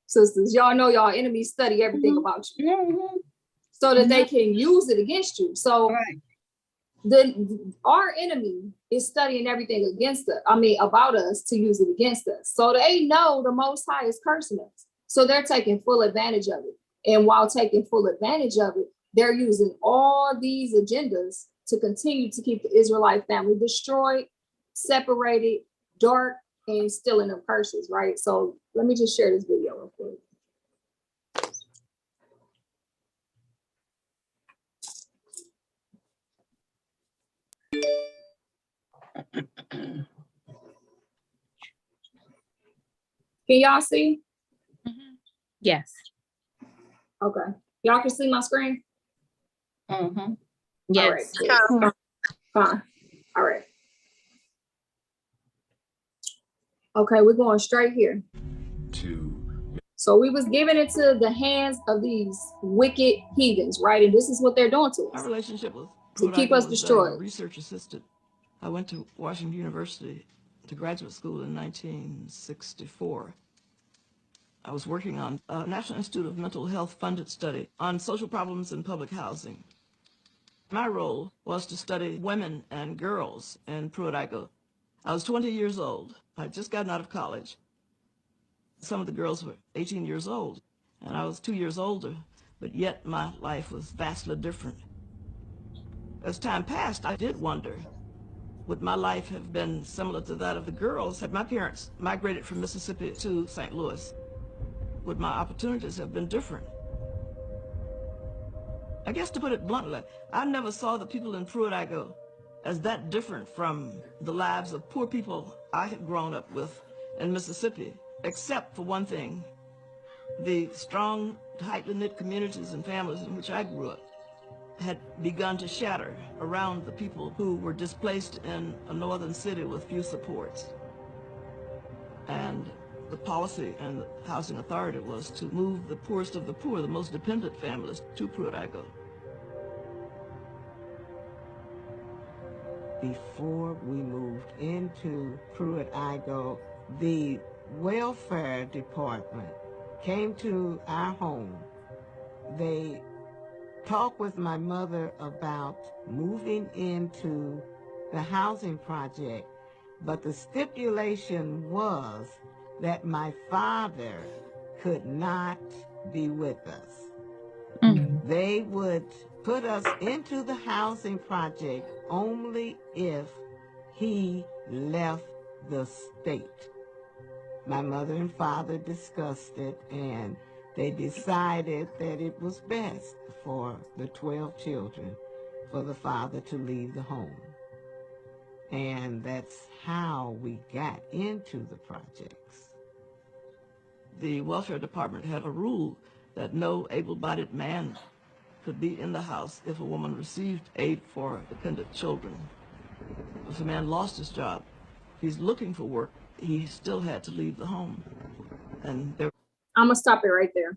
Sisters, y'all know y'all enemies study everything about you so that they can use it against you. So our enemy is studying everything about us to use it against us. So they know the Most High is cursing us. So they're taking full advantage of it. And while taking full advantage of it, they're using all these agendas to continue to keep the Israelite family destroyed, separated, dark, and still in them curses, right? So let me just share this video real quick. Can y'all see? Yes. Okay. Y'all can see my screen? Yes. All right. Fine. All right. Okay, we're going straight here. So we was given into the hands of these wicked heathens, right? And this is what they're doing to us. My relationship with to keep us destroyed. Research assistant. I went to Washington University to graduate school in 1964. I was working on a National Institute of Mental Health funded study on social problems in public housing. My role was to study women and girls in Pruitt-Igoe. I was 20 years old. I had just gotten out of college. Some of the girls were 18 years old, and I was 2 years older, but yet my life was vastly different. As time passed, I did wonder, would my life have been similar to that of the girls had my parents migrated from Mississippi to St. Louis? Would my opportunities have been different? I guess to put it bluntly, I never saw the people in Pruitt-Igoe as that different from the lives of poor people I had grown up with in Mississippi, except for one thing: the strong, tightly knit communities and families in which I grew up had begun to shatter around the people who were displaced in a northern city with few supports. And the policy and the housing authority was to move the poorest of the poor, the most dependent families, to Pruitt-Igoe. Before we moved into Pruitt-Igoe, the welfare department came to our home. They talked with my mother about moving into the housing project, but the stipulation was that my father could not be with us. They would put us into the housing project only if he left the state. My mother and father discussed it, and they decided that it was best for the 12 children for the father to leave the home. And that's how we got into the projects. The welfare department had a rule that no able-bodied man could be in the house if a woman received aid for dependent children. If a man lost his job, he's looking for work, he still had to leave the home. And there I'm gonna stop it right there.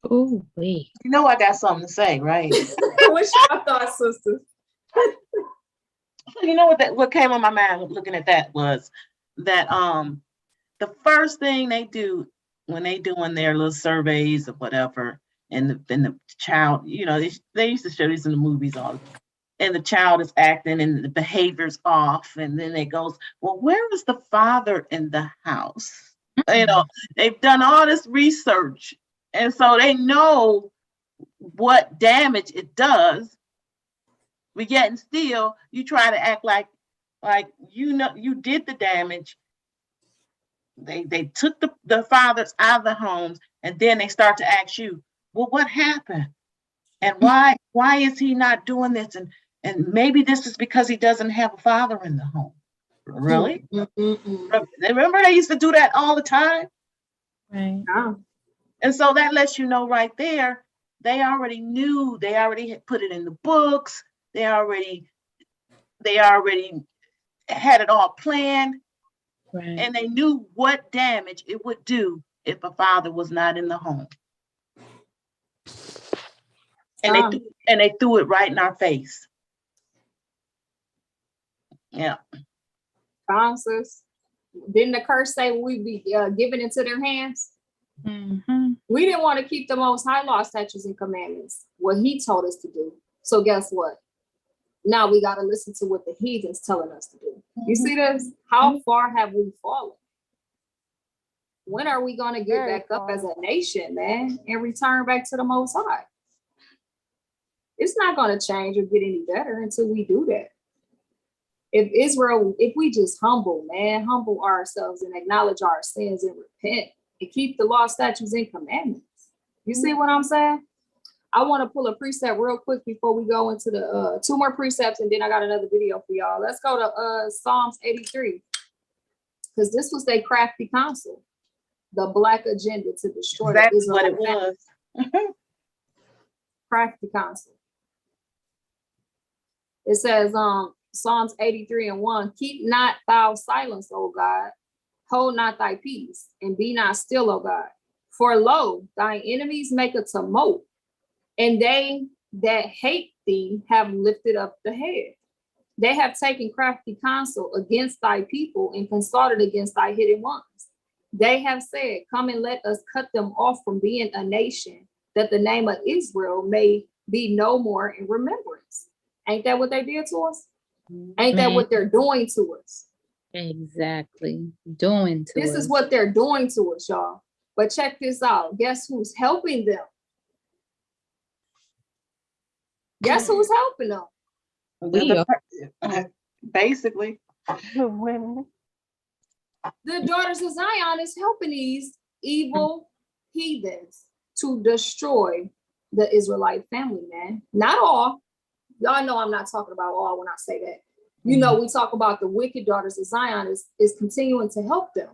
Oh, wait. You know I got something to say, right? What's your thoughts, sister? You know what came on my mind looking at that was that the first thing they do when they doing their little surveys or whatever, and the child, you know, they used to show these in the movies all the time, and the child is acting and the behavior's off, and then it goes, well, where is the father in the house? You know, they've done all this research, and so they know what damage it does. But yet and still, you try to act like you know you did the damage. They took the fathers out of the homes, and then they start to ask you, well, what happened? And why is he not doing this? And maybe this is because he doesn't have a father in the home. Really? Remember they used to do that all the time? Right. Oh. And so that lets you know right there, they already knew, they already had put it in the books, they already had it all planned. Right. And they knew what damage it would do if a father was not in the home. And they threw it right in our face. Yeah. Sis, didn't the curse say we'd be given into their hands? Mm-hmm. We didn't want to keep the Most High law, statutes, and commandments, what he told us to do. So guess what? Now we got to listen to what the heathens telling us to do. You see this? How far have we fallen? When are we going to get back up as a nation, man, and return back to the Most High? It's not going to change or get any better until we do that. If we just humble ourselves and acknowledge our sins and repent and keep the law, statutes, and commandments. You see what I'm saying? I want to pull a precept real quick before we go into the two more precepts, and then I got another video for y'all. Let's go to Psalms 83, because this was their crafty counsel, the black agenda to destroy That's Israel. what it was. Crafty counsel. It says, Psalms 83:1, keep not thou silence, O God, hold not thy peace, and be not still, O God. For lo, thy enemies make a tumult, and they that hate thee have lifted up the head. They have taken crafty counsel against thy people and consulted against thy hidden ones. They have said, come and let us cut them off from being a nation, that the name of Israel may be no more in remembrance. Ain't that what they did to us? Ain't that what they're doing to us? Exactly. Doing to us. This is what they're doing to us, y'all. But check this out. Guess who's helping them? Guess who's helping them? We Basically. The women. The daughters of Zion is helping these evil heathens to destroy the Israelite family, man. Not all. Y'all know I'm not talking about all when I say that. You know, we talk about the wicked daughters of Zion is continuing to help them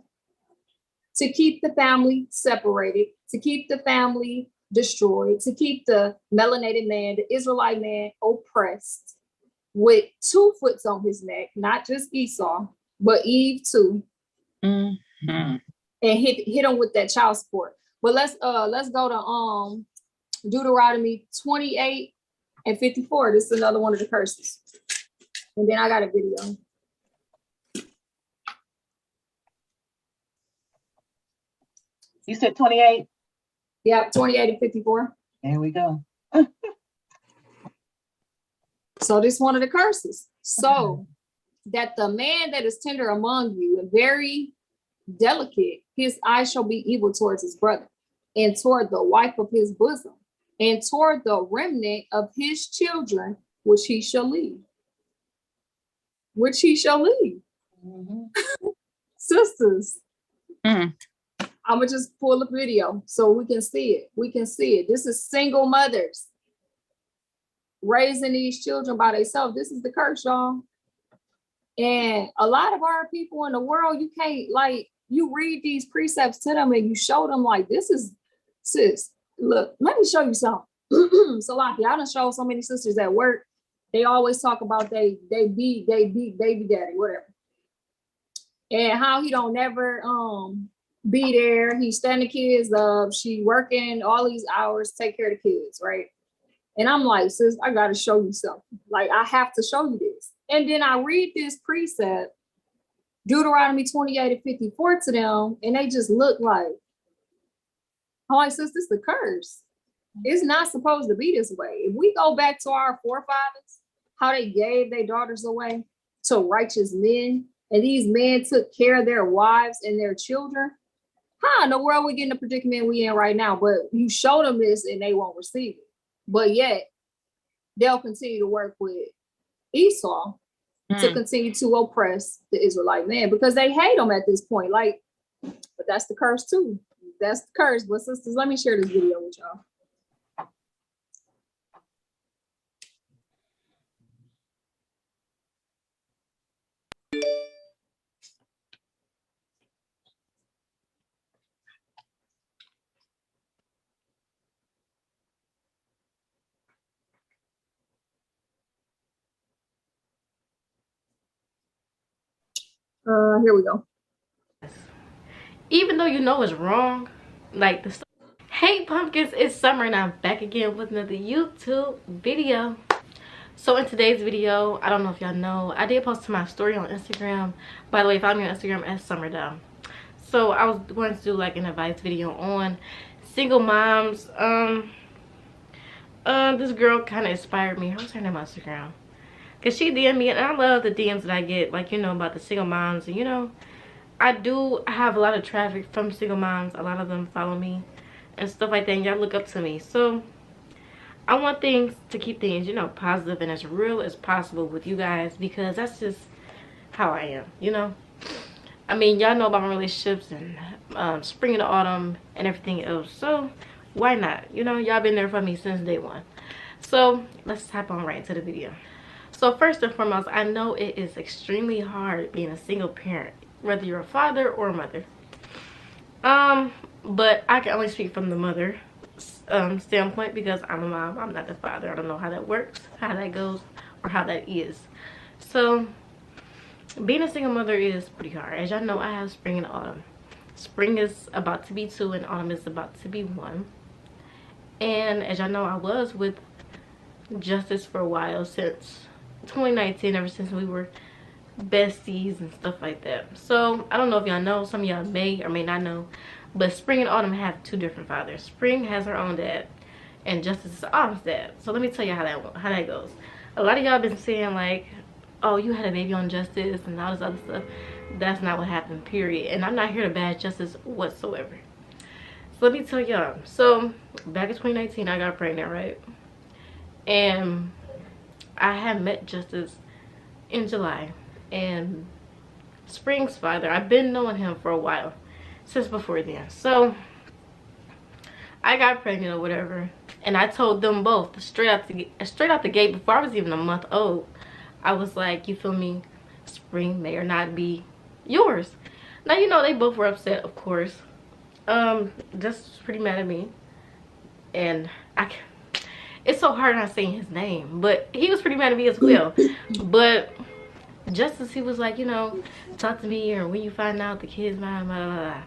to keep the family separated, to keep the family destroyed, to keep the melanated man, the Israelite man oppressed with 2 foot on his neck, not just Esau, but Eve too. And hit him with that child support. But let's go to Deuteronomy 28 and 54. This is another one of the curses. And then I got a video. You said 28? Yep, 28 and 54. There we go. So this is one of the curses. So that the man that is tender among you and very delicate, his eyes shall be evil towards his brother, and toward the wife of his bosom, and toward the remnant of his children, which he shall leave. Which he shall leave. Sisters. I'm gonna just pull the video so we can see it. We can see it. This is single mothers raising these children by themselves. This is the curse, y'all. And a lot of our people in the world, you can't, like, you read these precepts to them and you show them, like, this is, sis, look, let me show you something. So, like, I done show so many sisters at work. They always talk about they beat baby daddy, whatever. And how he don't never be there. He stand the kids up. She working all these hours, take care of the kids, right? And I'm like, sis, I gotta show you something. Like, I have to show you this. And then I read this precept, Deuteronomy 28 and 54 to them, and they just look like, I'm like, sis, this is the curse. It's not supposed to be this way. If we go back to our forefathers, how they gave their daughters away to righteous men, and these men took care of their wives and their children, how in the world we get in the predicament we in right now? But you show them this and they won't receive it. But yet they'll continue to work with Esau to continue to oppress the Israelite man because they hate them at this point. Like, but that's the curse too. That's the curse. But sisters, let me share this video with y'all. Here we go. Even though you know it's wrong, like the hey pumpkins, it's summer and I'm back again with another YouTube video. So in today's video, I don't know if y'all know, I did post to my story on Instagram. By the way, follow me on Instagram at SummerDown. So I was going to do like an advice video on single moms. This girl kind of inspired me. What's her name on Instagram? Because she DM'd me, and I love the DMs that I get, like, you know, about the single moms. And, you know, I have a lot of traffic from single moms. A lot of them follow me and stuff like that, and y'all look up to me. So I want things to keep things, you know, positive and as real as possible with you guys, because that's just how I am, you know. I mean, y'all know about my relationships and spring and autumn and everything else. So why not? You know, y'all been there for me since day one. So let's hop on right into the video. So first and foremost, I know it is extremely hard being a single parent, whether you're a father or a mother. But I can only speak from the mother standpoint because I'm a mom. I'm not the father. I don't know how that works, how that goes, or how that is. So being a single mother is pretty hard. As y'all know, I have spring and autumn. Spring is about to be 2 and autumn is about to be 1. And as y'all know, I was with Justice for a while, since 2019, ever since we were besties and stuff like that. So I don't know if y'all know, some of y'all may or may not know, but spring and autumn have 2 different fathers. Spring has her own dad and Justice is autumn's dad. So let me tell you how that goes. A lot of y'all been saying like, oh, you had a baby on Justice and all this other stuff. That's not what happened, period. And I'm not here to bash Justice whatsoever. So let me tell y'all. So back in 2019, I got pregnant, right? And I had met Justice in July, and Spring's father, I've been knowing him for a while, since before then. So I got pregnant or whatever, and I told them both straight out the gate before I was even a month old. I was like, you feel me? Spring may or not be yours. Now, you know, they both were upset, of course. Just pretty mad at me, and it's so hard not saying his name, but he was pretty mad at me as well. But Justice, he was like, you know, talk to me, or when you find out the kid's mine, blah, blah, blah.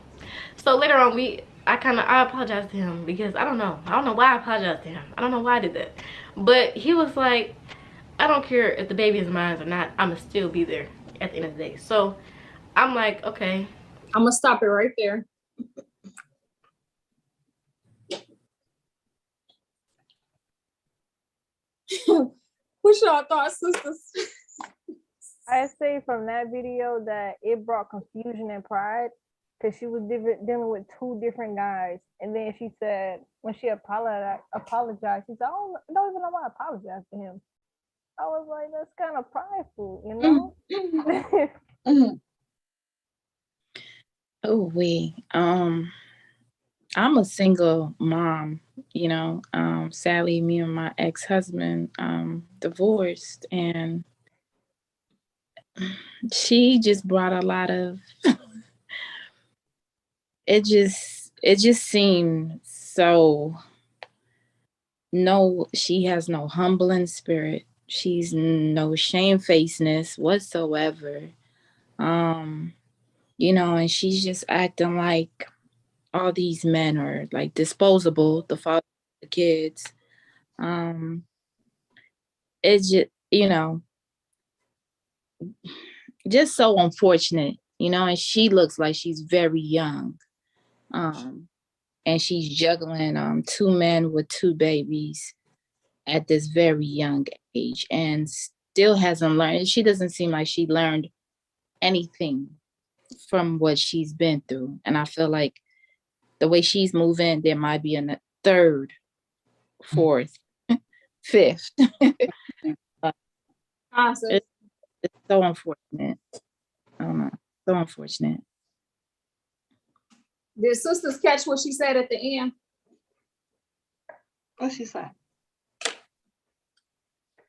So later on, I apologized to him because I don't know why I apologized to him. I don't know why I did that. But he was like, I don't care if the baby is mine or not, I'ma still be there at the end of the day. So I'm like, okay. I'm gonna stop it right there. What's y'all thoughts, sisters? I say from that video that it brought confusion and pride because she was dealing with two different guys. And then she said, when she apologized, she said, I don't even know why I apologized to him. I was like, that's kind of prideful, you know? Oh, I'm a single mom, you know. Sadly, me and my ex-husband divorced, and she just brought a lot of it just seemed so, no, she has no humbling spirit. She's no shamefacedness whatsoever. You know, and she's just acting like all these men are like disposable, the father of the kids. It's just, you know, just so unfortunate, you know, and she looks like she's very young. And she's juggling two men with two babies at this very young age and still hasn't learned. She doesn't seem like she learned anything from what she's been through. And I feel like the way she's moving, there might be a third, fourth, fifth. It's so unfortunate. I don't know. So unfortunate. Did sisters catch what she said at the end? What she said?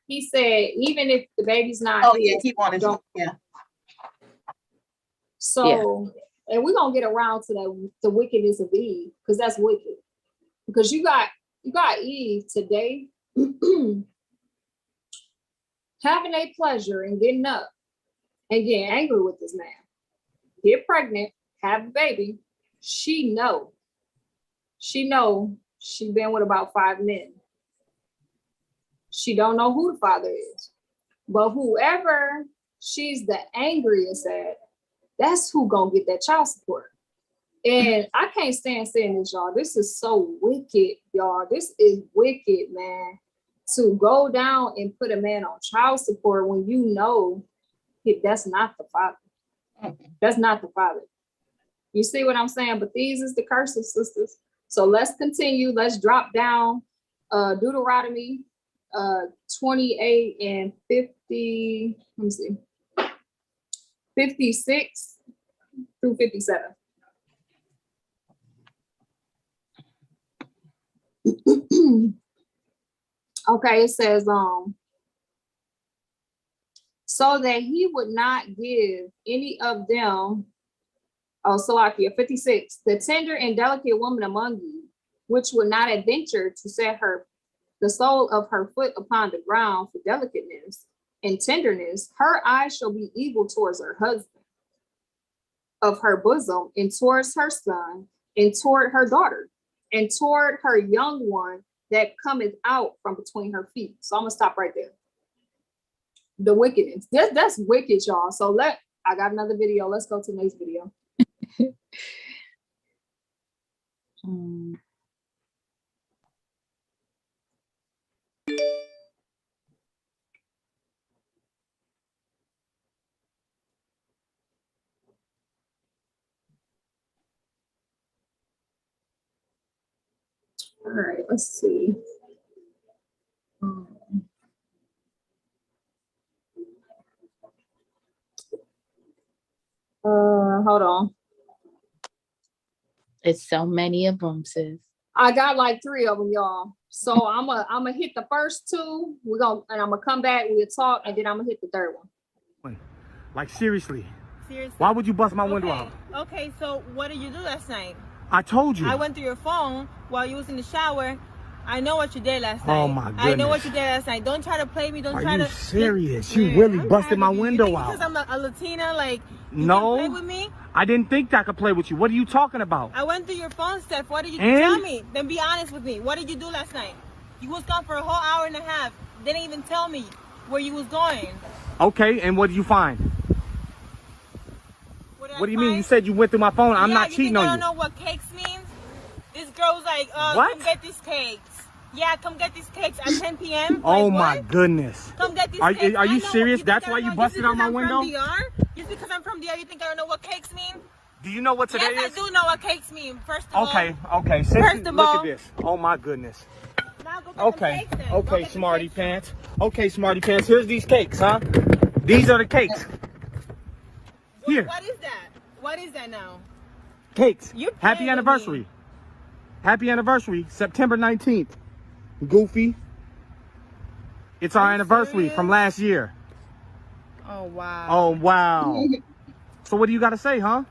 He said, even if the baby's not. Oh yeah, he wanted to. Yeah. So, and we're gonna get around to that, the wickedness of Eve, because that's wicked. Because you got Eve today having a pleasure and getting up and getting angry with this man. Get pregnant, have a baby. She been with about 5 men. She don't know who the father is. But whoever she's the angriest at, that's who gonna get that child support. And I can't stand saying this, y'all. This is so wicked, y'all. This is wicked, man. To go down and put a man on child support when you know that's not the father. That's not the father. You see what I'm saying? But these is the curses, sisters. So let's continue. Let's drop down Deuteronomy 28 and 50. Let me see. 56 through 57. Okay, it says, so that he would not give any of them, Salakia, 56, the tender and delicate woman among you, which would not adventure to set the sole of her foot upon the ground for delicateness and tenderness, her eyes shall be evil towards her husband of her bosom, and towards her son, and toward her daughter, and toward her young one that cometh out from between her feet. So I'm gonna stop right there. The wickedness. That's wicked, y'all. So I got another video. Let's go to the next video. All right, let's see. Hold on. It's so many of them, sis. I got like 3 of them, y'all. So I'm gonna hit the first 2. I'm gonna come back, we'll talk, and then I'm gonna hit the 3rd one. Like seriously, Seriously. why would you bust my window out? Okay, so what did you do last night? I told you. I went through your phone while you was in the shower. I know what you did last night. Oh my goodness. I know what you did last night. Don't try to play me. Don't Are try you to. serious? You really busted my window out. Because I'm a Latina, like you No. can play with me. I didn't think I could play with you. What are you talking about? I went through your phone, Steph. What did you And? tell me? Then be honest with me. What did you do last night? You was gone for a whole hour and a half. Didn't even tell me where you was going. Okay, and what did you find? What do you mean? You said you went through my phone. I'm not cheating on I you. don't know what cakes means. This girl was like, What? come get these cakes. Yeah, come get these cakes at 10 p.m. Oh Like, my what? goodness. Come get these Are cakes. you I know. serious? You That's think I why don't you know? busted Just out my because I'm window? from DR? Just because I'm from DR, you think I don't know what cakes mean? Do you know what today Yes, is? I do know what cakes mean. First of all. Okay. First of Look all. at this. Oh my goodness. Now go get Okay. them cakes then. Go Okay, get the smarty cakes. pants. Okay, smarty pants. Here's these cakes, huh? These are the cakes. Here. What is that? What is that now? Cakes. You're playing Happy with anniversary. me. Happy anniversary. September 19th. Goofy. It's our anniversary from last year. Oh, wow. Oh, wow. So what do you got to say, huh?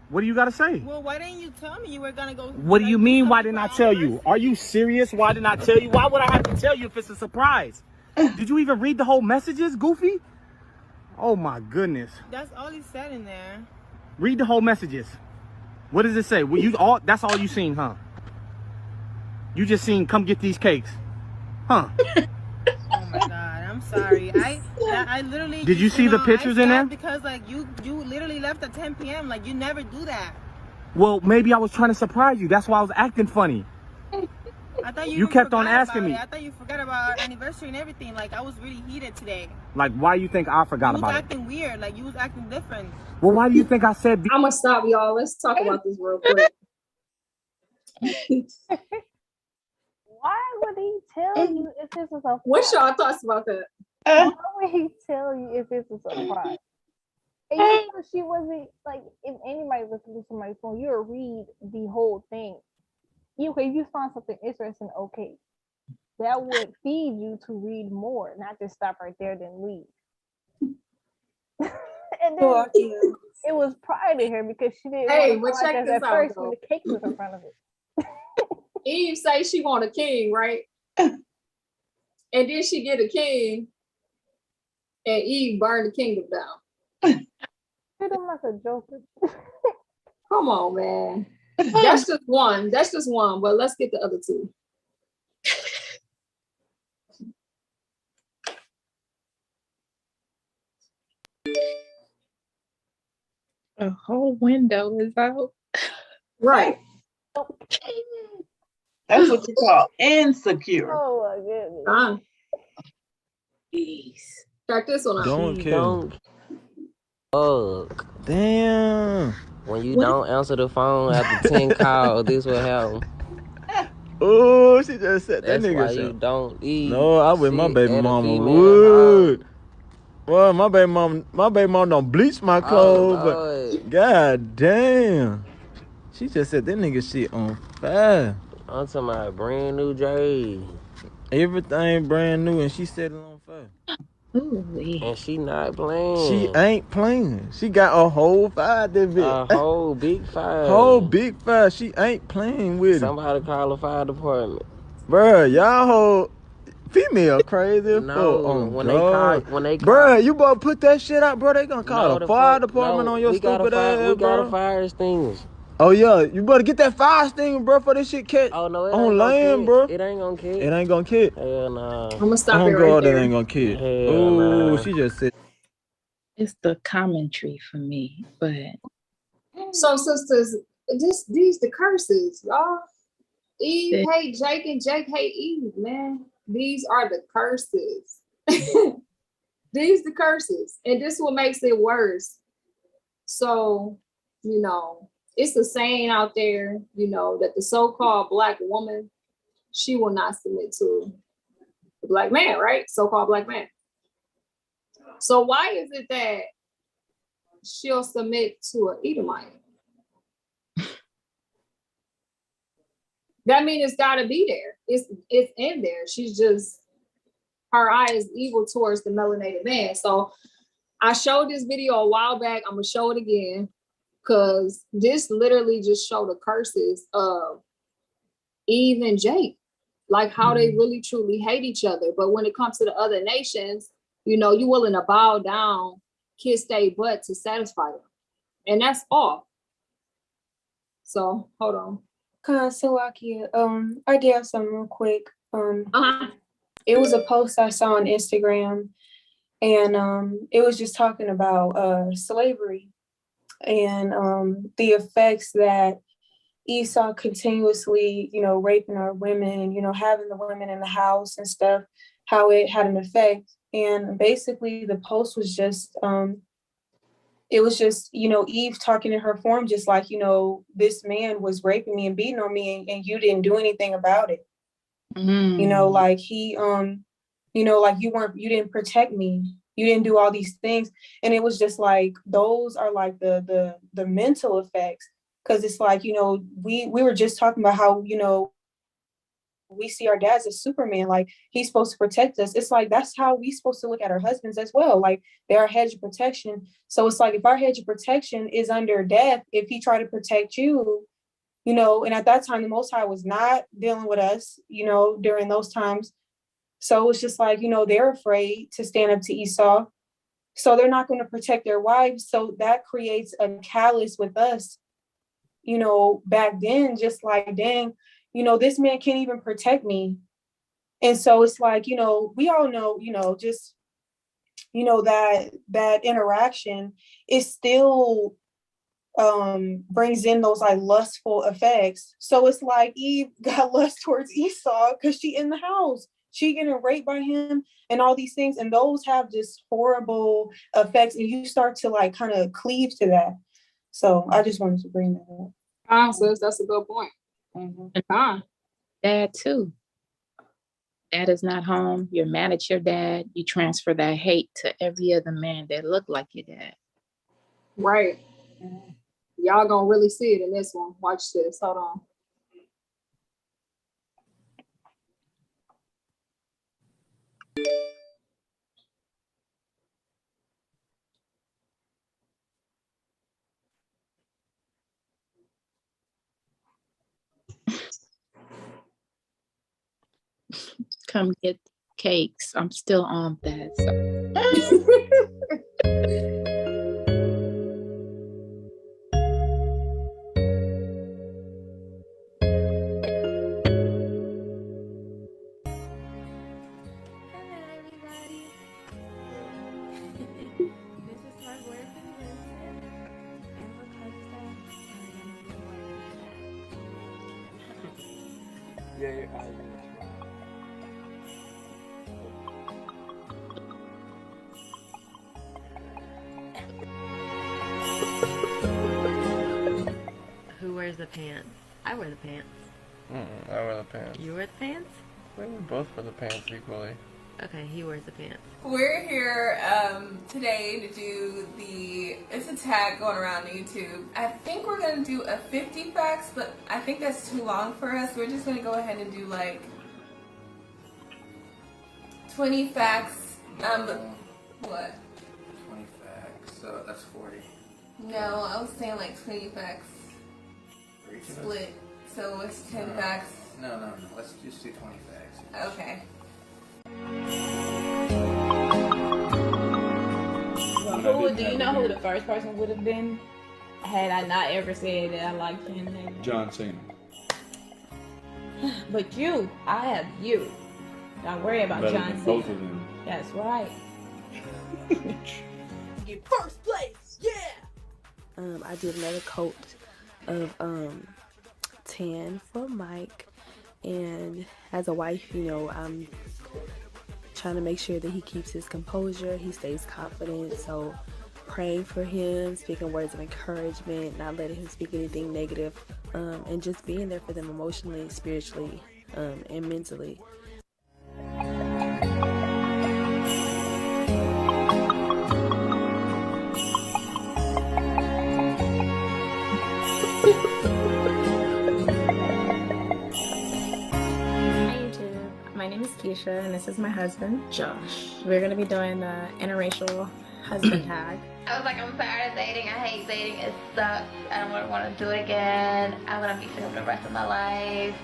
What do you got to say? Well, why didn't you tell me you were going to go? What do you mean, why didn't I tell you? Are you serious? Why didn't I tell you? Why would I have to tell you if it's a surprise? Did you even read the whole messages, Goofy? Oh my goodness. That's all he said in there. Read the whole messages. What does it say? Well, that's all you seen, huh? You just seen, come get these cakes. Huh? Oh my God, I'm sorry. I literally. Did you see the pictures in there? Because like you literally left at 10 p.m. Like you never do that. Well, maybe I was trying to surprise you. That's why I was acting funny. I thought You kept on asking me. I thought you forgot about our anniversary and everything. Like I was really heated today. Like, why you think I forgot You was about it? acting weird. Like you was acting different. Well, why do you think I said? I'm gonna stop y'all. Let's talk about this real quick. Why would he tell you if this is a What's y'all thoughts about that? Why would he tell you if it's a surprise? And you know she wasn't like if anybody listens to somebody's phone, you'll read the whole thing. If you find something interesting, okay. That would feed you to read more, not just stop right there, then leave. And then it was pride in her because she didn't Hey, want but to check podcast this at out, first though. when the cake was in front of it. Eve say she want a king, right? And then she get a king, and Eve burn the kingdom down. Treat him like a joker. Come on, man. That's just one. That's just one. But let's get the other 2. A whole window is out. Right. That's what you call insecure. Oh my goodness. Jeez. Check this one out. Don't kill. Damn. When you don't answer the phone after 10 calls, this will happen. Oh, she just said that That's nigga why said. you don't eat. No, I with my shit baby at a mama female would. Well, my baby mom don't bleach my clothes, but god damn. She just said that nigga shit on fire. I'm talking about brand new Dre. Everything brand new, and she set it on fire. Ooh-wee. And she not playing. She ain't playing. She got a whole fire, that bitch. A whole big fire. Whole big fire. She ain't playing with it. Somebody call the fire department. Bruh, y'all whole female crazy as No, fuck. Oh, when God. they call, Bruh, you better put that shit out, bro. They gonna call the fire department on your stupid ass, We bro. got a fire extinguisher. Oh yeah, you better get that fire extinguisher, bro, for this shit catch Oh no, it on ain't gonna land, kick. bro. It ain't gonna kick. It ain't gonna kick. Hell nah. I'm gonna stop Oh it right God, there. it ain't gonna kick. Hell Oh, nah. she just said. It's the commentary for me, but So, sisters, these the curses, y'all. Eve hate Jake and Jake hate Eve, man. These are the curses. These the curses. And this is what makes it worse. So, you know, it's a saying out there, you know, that the so-called Black woman, she will not submit to the Black man, right? So-called Black man. So why is it that she'll submit to an Edomite. That means it's gotta be there. It's in there. She's just, her eye is evil towards the melanated man. So I showed this video a while back. I'm gonna show it again because this literally just showed the curses of Eve and Jake, like how they really truly hate each other. But when it comes to the other nations, you know, you willing to bow down, kiss their butt to satisfy them. And that's all. So hold on. Salakia, I did have something real quick. It was a post I saw on Instagram, and it was just talking about slavery and the effects that Esau continuously, you know, raping our women and, you know, having the women in the house and stuff, how it had an effect. And basically the post was just, it was just, you know, Eve talking in her form, just like, you know, this man was raping me and beating on me and you didn't do anything about it. You know, like he, you know, like you didn't protect me. You didn't do all these things. And it was just like, those are like the mental effects. Cause it's like, you know, we were just talking about how, you know, we see our dads as Superman, like he's supposed to protect us. It's like, that's how we supposed to look at our husbands as well. Like they're our hedge of protection. So it's like, if our hedge of protection is under death, if he tried to protect you, you know, and at that time, the Most High was not dealing with us, you know, during those times. So it's just like, you know, they're afraid to stand up to Esau. So they're not going to protect their wives. So that creates a callous with us, you know, back then, just like, dang, you know, this man can't even protect me. And so it's like, you know, we all know, you know, just, you know, that interaction is still brings in those like lustful effects. So it's like Eve got lust towards Esau because she in the house, she getting raped by him and all these things. And those have just horrible effects. And you start to like kind of cleave to that. So I just wanted to bring that up. Sis, that's a good point. Dad too. Dad is not home. You're mad at your dad. You transfer that hate to every other man that look like your dad. Right. Y'all gonna really see it in this one. Watch this. Hold on. Come get cakes. I'm still on that. So. Who wears the pants? I wear the pants. I wear the pants. You wear the pants? We both wear the pants equally. Okay, he wears the pants. We're here today to do it's a tag going around YouTube. I think we're going to do a 50 facts, but I think that's too long for us. We're just going to go ahead and do like 20 facts. What? 20 facts, so that's 40. No, I was saying like 20 facts split. So it's 10 facts. No. Let's just do 20 facts. Okay. Do you know who the first person would have been had I not ever said that I liked him? John Cena. But I have you. Don't worry about Better John than Cena. both of them. That's right. Get first place, yeah. I did another coat of 10 for Mike, and as a wife, you know, I'm trying to make sure that he keeps his composure, he stays confident. So praying for him, speaking words of encouragement, not letting him speak anything negative, and just being there for them emotionally, spiritually, and mentally. YouTube. My name is Keisha, and this is my husband, Josh. We're gonna be doing the interracial husband tag. I was like, I'm tired of dating. I hate dating. It sucks. I don't want to do it again. I want to be single for the rest of my life.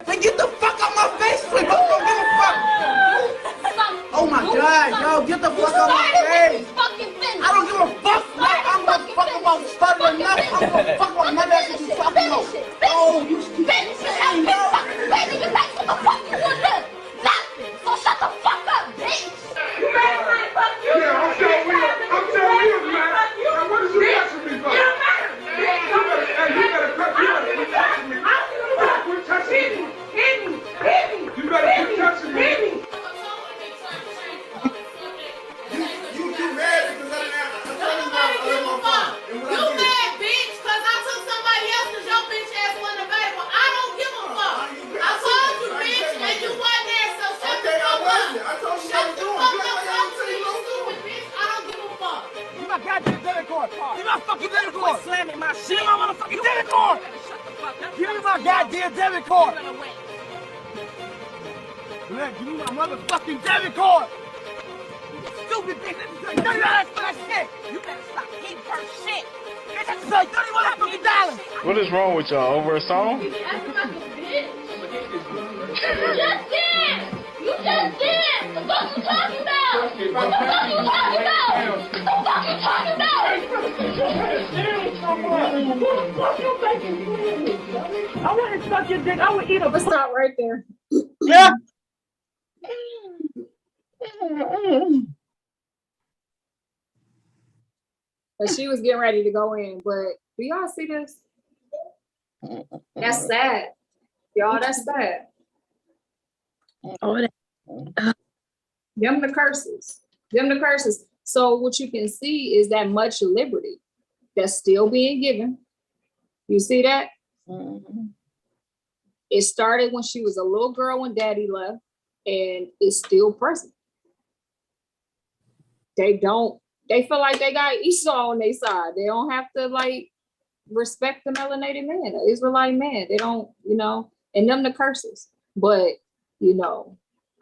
Man, get the fuck out my face, quick! I don't give a fuck! Oh my god, yo, get the fuck out my face! I don't give a fuck! I'm gonna fuck about stuttering nothing. I'm gonna fuck about none of that shit you talking about. Oh, you stupid! Baby, you think what the fuck you want to do? Nothing. So shut the fuck up, bitch. You ready for it? Fuck you. Yeah, I'm so weird. I'm so weird, man. Now, what is you touching me for? You better quit touching me. Quit touching me. You better quit touching me. You mad because I didn't have to tell you about it. You mad, bitch, because I took somebody else because your bitch ass wasn't available. I don't give a fuck. I told you, bitch, and you wasn't there, so shut the fuck up. Shut the fuck up, talk to me, you stupid bitch. I don't give a fuck. You my goddamn debit card. Give me my fucking debit card. Slamming my shit. Give me my motherfucking debit card. Give me my goddamn debit card. Give me my motherfucking debit card. Stupid bitch. $30 for that shit. You better stop getting her shit. Bitch, I just like $31 fucking dollars. What is wrong with y'all? Over a song? You acting like a bitch. You just did. You just did. The fuck you talking about? What the fuck you talking about? What the fuck you talking about? I want to suck your dick. I would eat a. Let's stop right there. Yeah. But she was getting ready to go in, but do y'all see this? That's sad. Y'all, that's sad. Oh, Them the curses. Them the curses. So what you can see is that much liberty that's still being given. You see that? It started when she was a little girl when daddy left, and it's still present. They feel like they got Esau on their side. They don't have to like respect the melanated man, the Israelite man. They don't, and them the curses. But,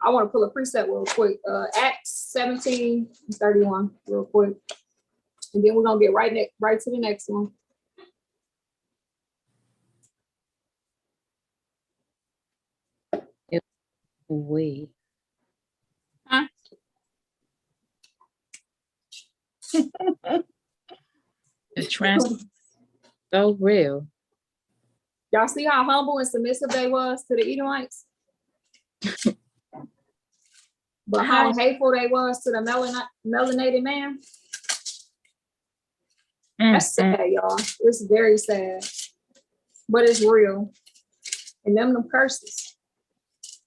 I want to pull a precept real quick. Acts 17:31 real quick. And then we're going to get right to the next one. Wait. Huh? The trans so real. Y'all see how humble and submissive they was to the Edomites? But how hateful they was to the melanated man? That's sad, y'all. It's very sad. But it's real. And them curses.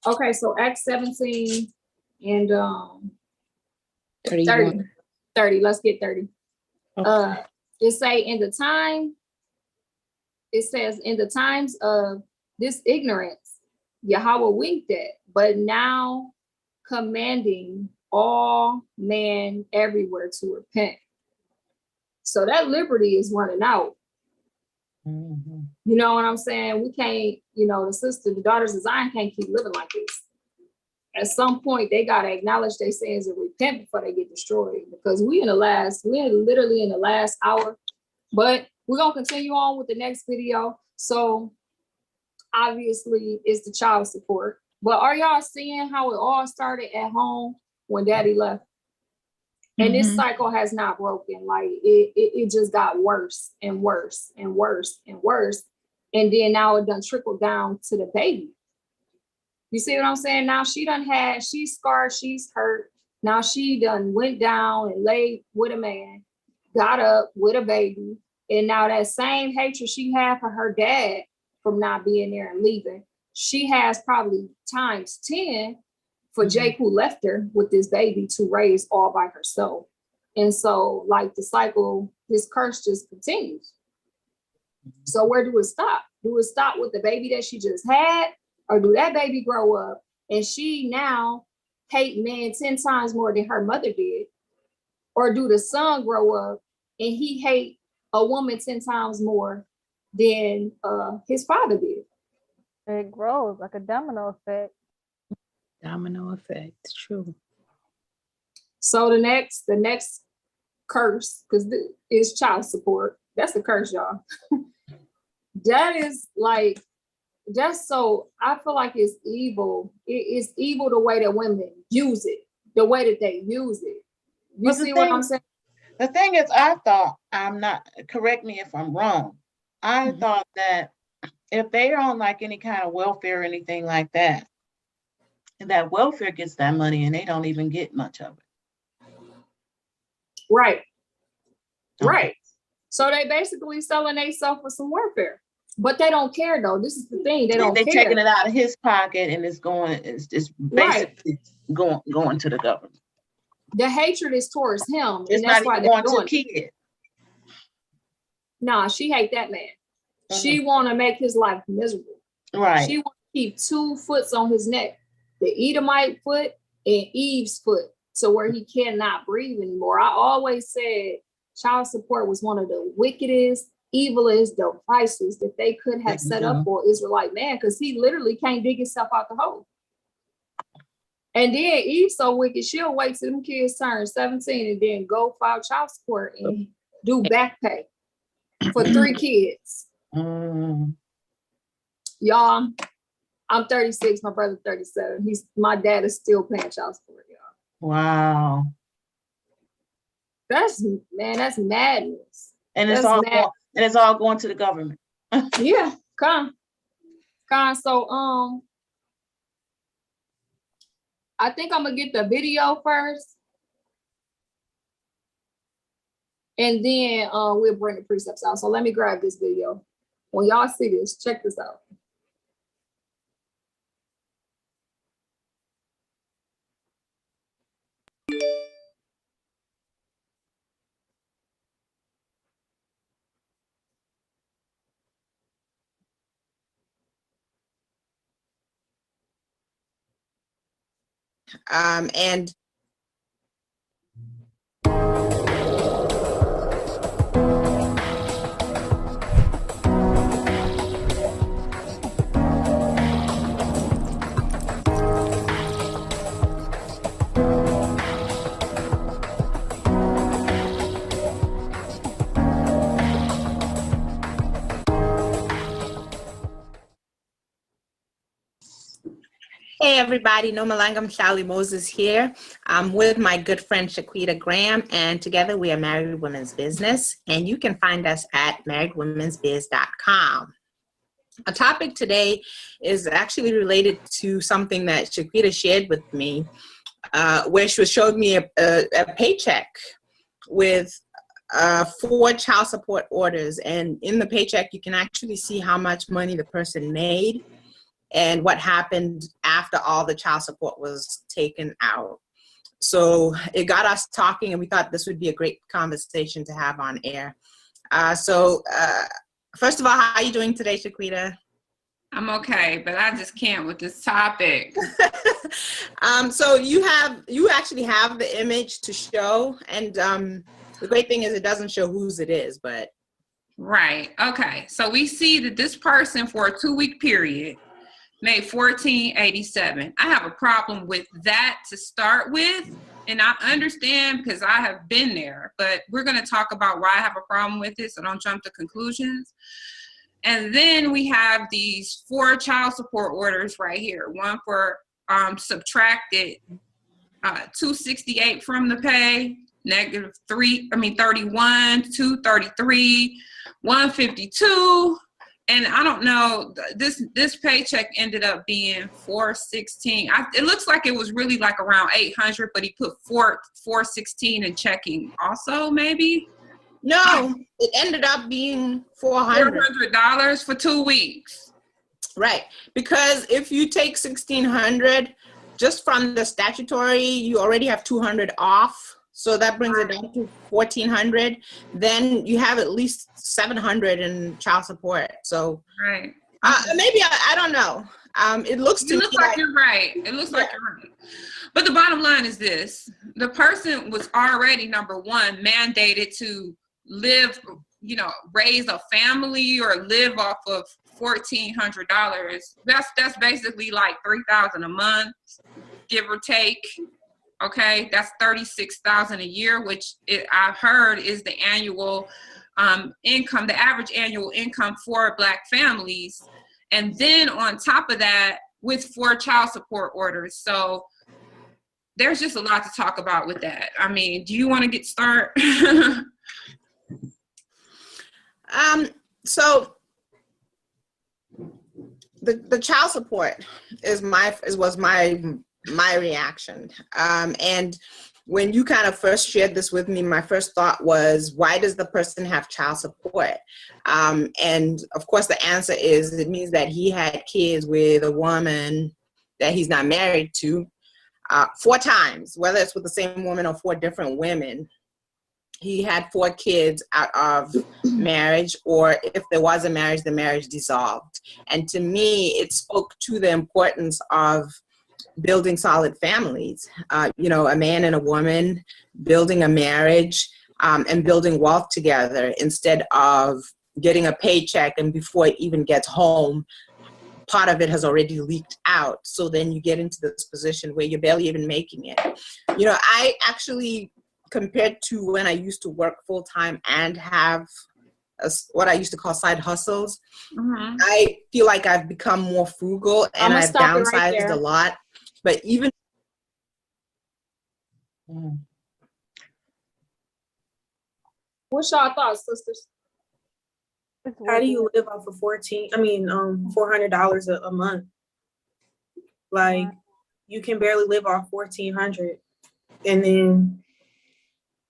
Okay, so Acts 17 and 30. Let's get 30. Okay. It says in the times of this ignorance, Yahweh winked at, but now commanding all men everywhere to repent. So that liberty is running out. You know what I'm saying? We can't, the daughters of Zion can't keep living like this. At some point, they got to acknowledge their sins and repent before they get destroyed, because we're literally in the last hour. But we're going to continue on with the next video. So obviously it's the child support. But are y'all seeing how it all started at home when daddy left? And this cycle has not broken. Like it just got worse and worse and worse and worse. And then now it done trickled down to the baby. You see what I'm saying? Now she's scarred, she's hurt. Now she done went down and laid with a man, got up with a baby, And now that same hatred she had for her dad from not being there and leaving, she has probably times 10 for Jake, who left her with this baby to raise all by herself. And so like the cycle, this curse just continues. So where do it stop? Do it stop with the baby that she just had? Or do that baby grow up and she now hate men 10 times more than her mother did? Or do the son grow up and he hate a woman 10 times more than his father did? It grows like a domino effect. Domino effect, true. So the next curse, because is child support. That's the curse, y'all. That is like, that's so, I feel like it's evil. It's evil the way that women use it, the way that they use it. You see what I'm saying? The thing is, I thought, correct me if I'm wrong, I thought that if they're on like any kind of welfare or anything like that, and that welfare gets that money and they don't even get much of it. Right. Right. So they basically selling themselves for some warfare. But they don't care though. This is the thing. They don't care. They're taking it out of his pocket and it's basically going to the government. The hatred is towards him. It's and that's not why even they're going to doing the kid. Nah, she hate that man. She want to make his life miserable. Right. She want to keep 2 foots on his neck. The Edomite foot and Eve's foot, to where he cannot breathe anymore. I always said child support was one of the wickedest, evilest devices that they could have set up for Israelite man, because he literally can't dig himself out the hole. And then Eve so wicked, she'll wait till them kids turn 17 and then go file child support and do back pay for 3 kids. Y'all, I'm 36, my brother's 37. My dad is still paying child support, y'all. Wow. That's madness. And it's all going to the government. Yeah, come. So I think I'm gonna get the video first. And then we'll bring the precepts out. So let me grab this video. When y'all see this, check this out. And hey everybody, No Malangam, Shali Moses here. I'm with my good friend Shaquita Graham, and together we are Married Women's Business, and you can find us at marriedwomensbiz.com. Our topic today is actually related to something that Shaquita shared with me, where she showed me a paycheck with 4 child support orders, and in the paycheck you can actually see how much money the person made and what happened after all the child support was taken out. So it got us talking, and we thought this would be a great conversation to have on air. First of all, how are you doing today, Shaquita? I'm okay, but I just can't with this topic. So you actually have the image to show, and the great thing is it doesn't show whose it is, but. Right, okay. So we see that this person for a 2-week period made $14.87. I have a problem with that to start with, and I understand because I have been there, but we're going to talk about why I have a problem with it, so don't jump to conclusions. And then we have these 4 child support orders right here. One for subtracted $268 from the pay, -31, $233, $152. And I don't know, this paycheck ended up being $416. It looks like it was really like around $800, but he put $416 in checking also, maybe. No, it ended up being $400. $400 for 2 weeks. Right, because if you take $1,600 just from the statutory, you already have $200 off. So that brings it down to $1,400. Then you have at least $700 in child support. So right, maybe I don't know. It looks to me like you're right. It looks like you're right. But the bottom line is this: the person was already, number one, mandated to live, raise a family or live off of $1,400. That's basically like $3,000 a month, give or take. Okay, that's $36,000 a year, which I've heard is the annual income, the average annual income for Black families. And then on top of that, with 4 child support orders. So there's just a lot to talk about with that. I mean, do you want to get started? So the child support was my reaction. And when you kind of first shared this with me, my first thought was, why does the person have child support? And of course, the answer is it means that he had kids with a woman that he's not married to 4 times, whether it's with the same woman or 4 different women. He had 4 kids out of marriage, or if there was a marriage, the marriage dissolved. And to me, it spoke to the importance of building solid families, a man and a woman building a marriage and building wealth together instead of getting a paycheck and before it even gets home, part of it has already leaked out. So then you get into this position where you're barely even making it. I actually, compared to when I used to work full time and have what I used to call side hustles, I feel like I've become more frugal and I've downsized a lot. But even what's y'all thoughts, sisters? How do you live off of $400 a month? Like, you can barely live off $1,400, and then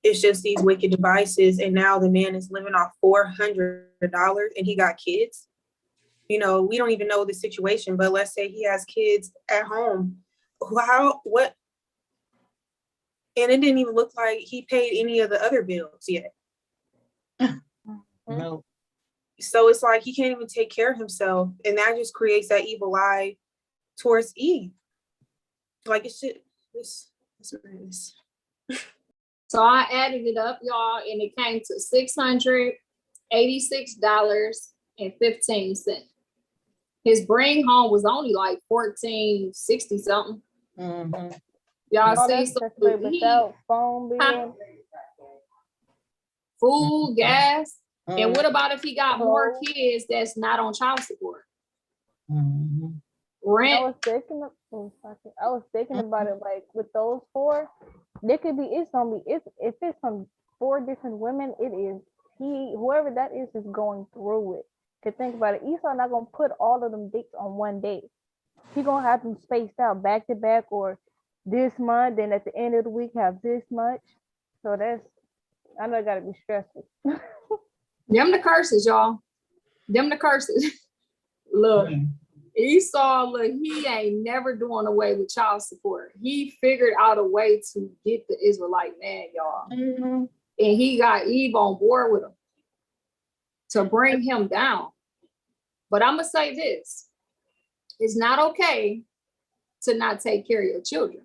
it's just these wicked devices, and now the man is living off $400 and he got kids. We don't even know the situation, but let's say he has kids at home. What? And it didn't even look like he paid any of the other bills yet. No. So it's like he can't even take care of himself, and that just creates that evil eye towards Eve. Like, it should. It's madness. So I added it up, y'all, and it came to $686.15. His bring home was only like $1,460 something. Y'all see, so without phone bill, food, gas, and what about if he got more kids that's not on child support? Rent. I was thinking about it, like with those 4, there could be, if it's from 4 different women, it is whoever that is going through it. To think about it, Esau not gonna put all of them dicks on one day. He gonna have them spaced out back to back, or this month, then at the end of the week have this much. So I know it gotta be stressful. Them the curses, y'all. Them the curses. Look, Esau, he ain't never doing away with child support. He figured out a way to get the Israelite man, y'all. And he got Eve on board with him to bring him down. But I'm gonna say this: it's not okay to not take care of your children.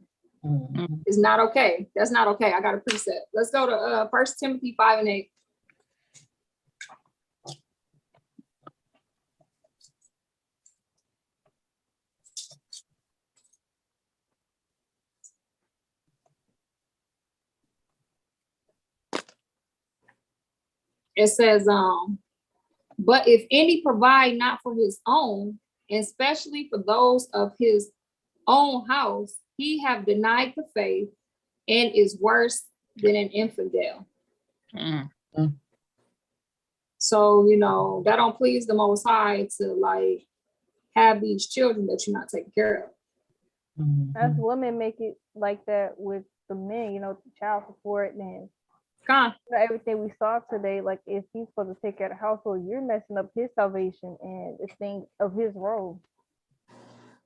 It's not okay. That's not okay. I got a precept. Let's go to 1 Timothy 5:8. It says, but if any provide not for his own, especially for those of his own house, he have denied the faith and is worse than an infidel. So, that don't please the Most High to have these children that you're not taking care of. As women make it like that with the men, child support, and Everything we saw today, like if he's supposed to take care of the household, you're messing up his salvation and the thing of his role.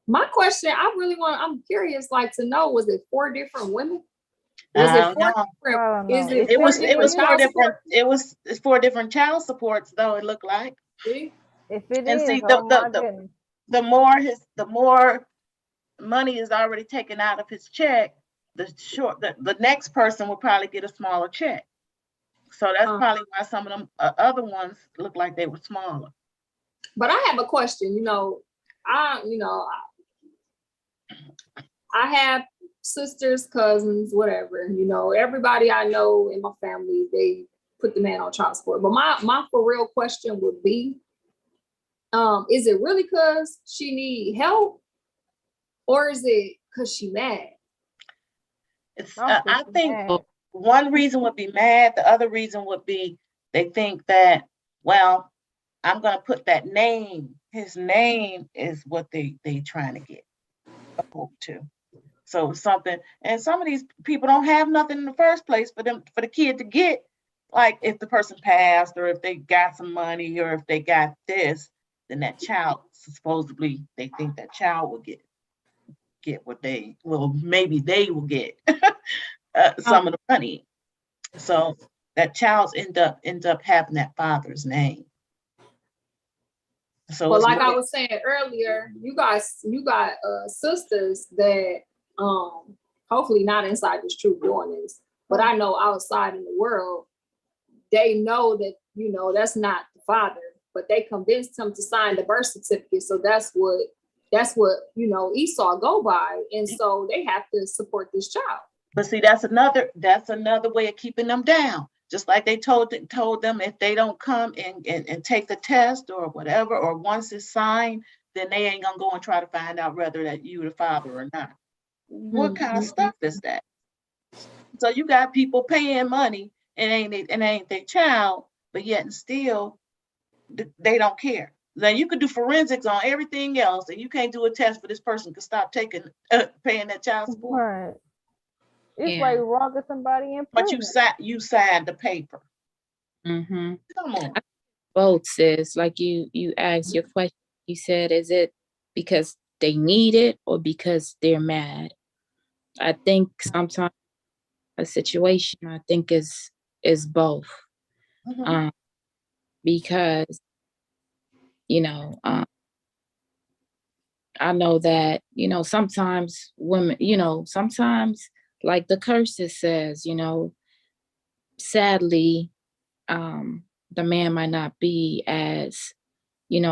My question, I'm curious, like to know, was it 4 different women? Was it 4 different? Is it? It was 4 different. It's 4 different child supports, though it looked like. See? If it And is, see, oh my goodness. the more money is already taken out of his check, the next person will probably get a smaller check. So that's probably why some of them other ones look like they were smaller. But I have a question. I have sisters, cousins, whatever. Everybody I know in my family, they put the man on child support. But my for real question would be, is it really because she need help, or is it because she mad? I think one reason would be mad. The other reason would be they think that, well, I'm going to put that name. His name is what they trying to get a hold to. So something, and some of these people don't have nothing in the first place for the kid to get. Like if the person passed, or if they got some money, or if they got this, then that child, supposedly they think that child will get what maybe they will get some of the money. So that child ends up having that father's name. So, but like I was saying earlier, you got sisters that hopefully not inside this truth doing this, but I know outside in the world, they know that that's not the father, but they convinced him to sign the birth certificate. So that's what Esau go by, and so they have to support this child. But see, that's another way of keeping them down. Just like they told them, if they don't come and take the test or whatever, or once it's signed, then they ain't gonna go and try to find out whether that you the father or not. What kind of stuff is that? So you got people paying money and ain't their child, but yet and still they don't care. Then you could do forensics on everything else, and you can't do a test for this person to stop paying that child support. Right. It's like wronging somebody in prison. But you signed the paper. Mm-hmm. Come on. Both, sis. Like you asked your question. You said, is it because they need it or because they're mad? I think sometimes a situation, I think is both. Mm-hmm. Because I know that sometimes women, sometimes like the curses says, sadly, the man might not be as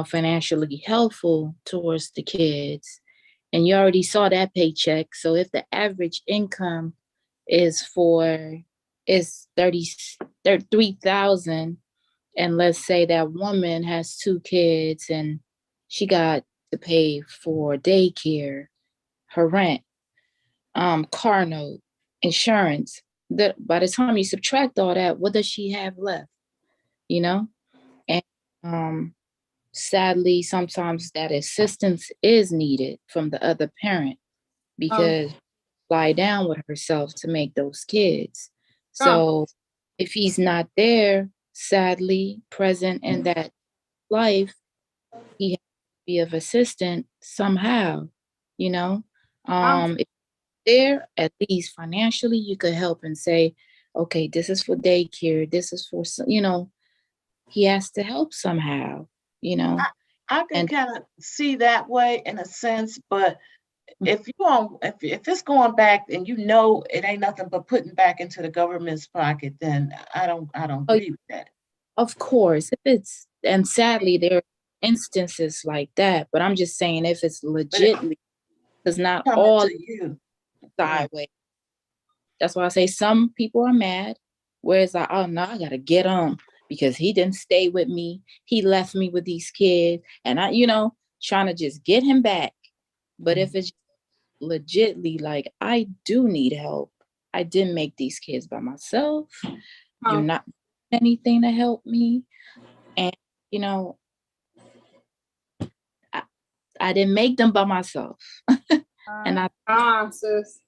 financially helpful towards the kids, and you already saw that paycheck. So if the average income is 33,000, and let's say that woman has 2 kids and she got to pay for daycare, her rent, car note, insurance, by the time you subtract all that, what does she have left? And sadly, sometimes that assistance is needed from the other parent, because lie down with herself to make those kids. So if he's not there, sadly present in that life, he has to be of assistance somehow. If there, at least financially, you could help and say, okay, this is for daycare, this is for he has to help somehow. I can kind of see that way in a sense, but if it's going back and it ain't nothing but putting back into the government's pocket, then I don't agree with that. Of course, and sadly there are instances like that, but I'm just saying if it's legitly, because not all sideways. That's why I say some people are mad, whereas oh no, I gotta get on because he didn't stay with me. He left me with these kids, and I, trying to just get him back. But if it's legitly like, I do need help. I didn't make these kids by myself. You're not doing anything to help me. And, I didn't make them by myself. Sis.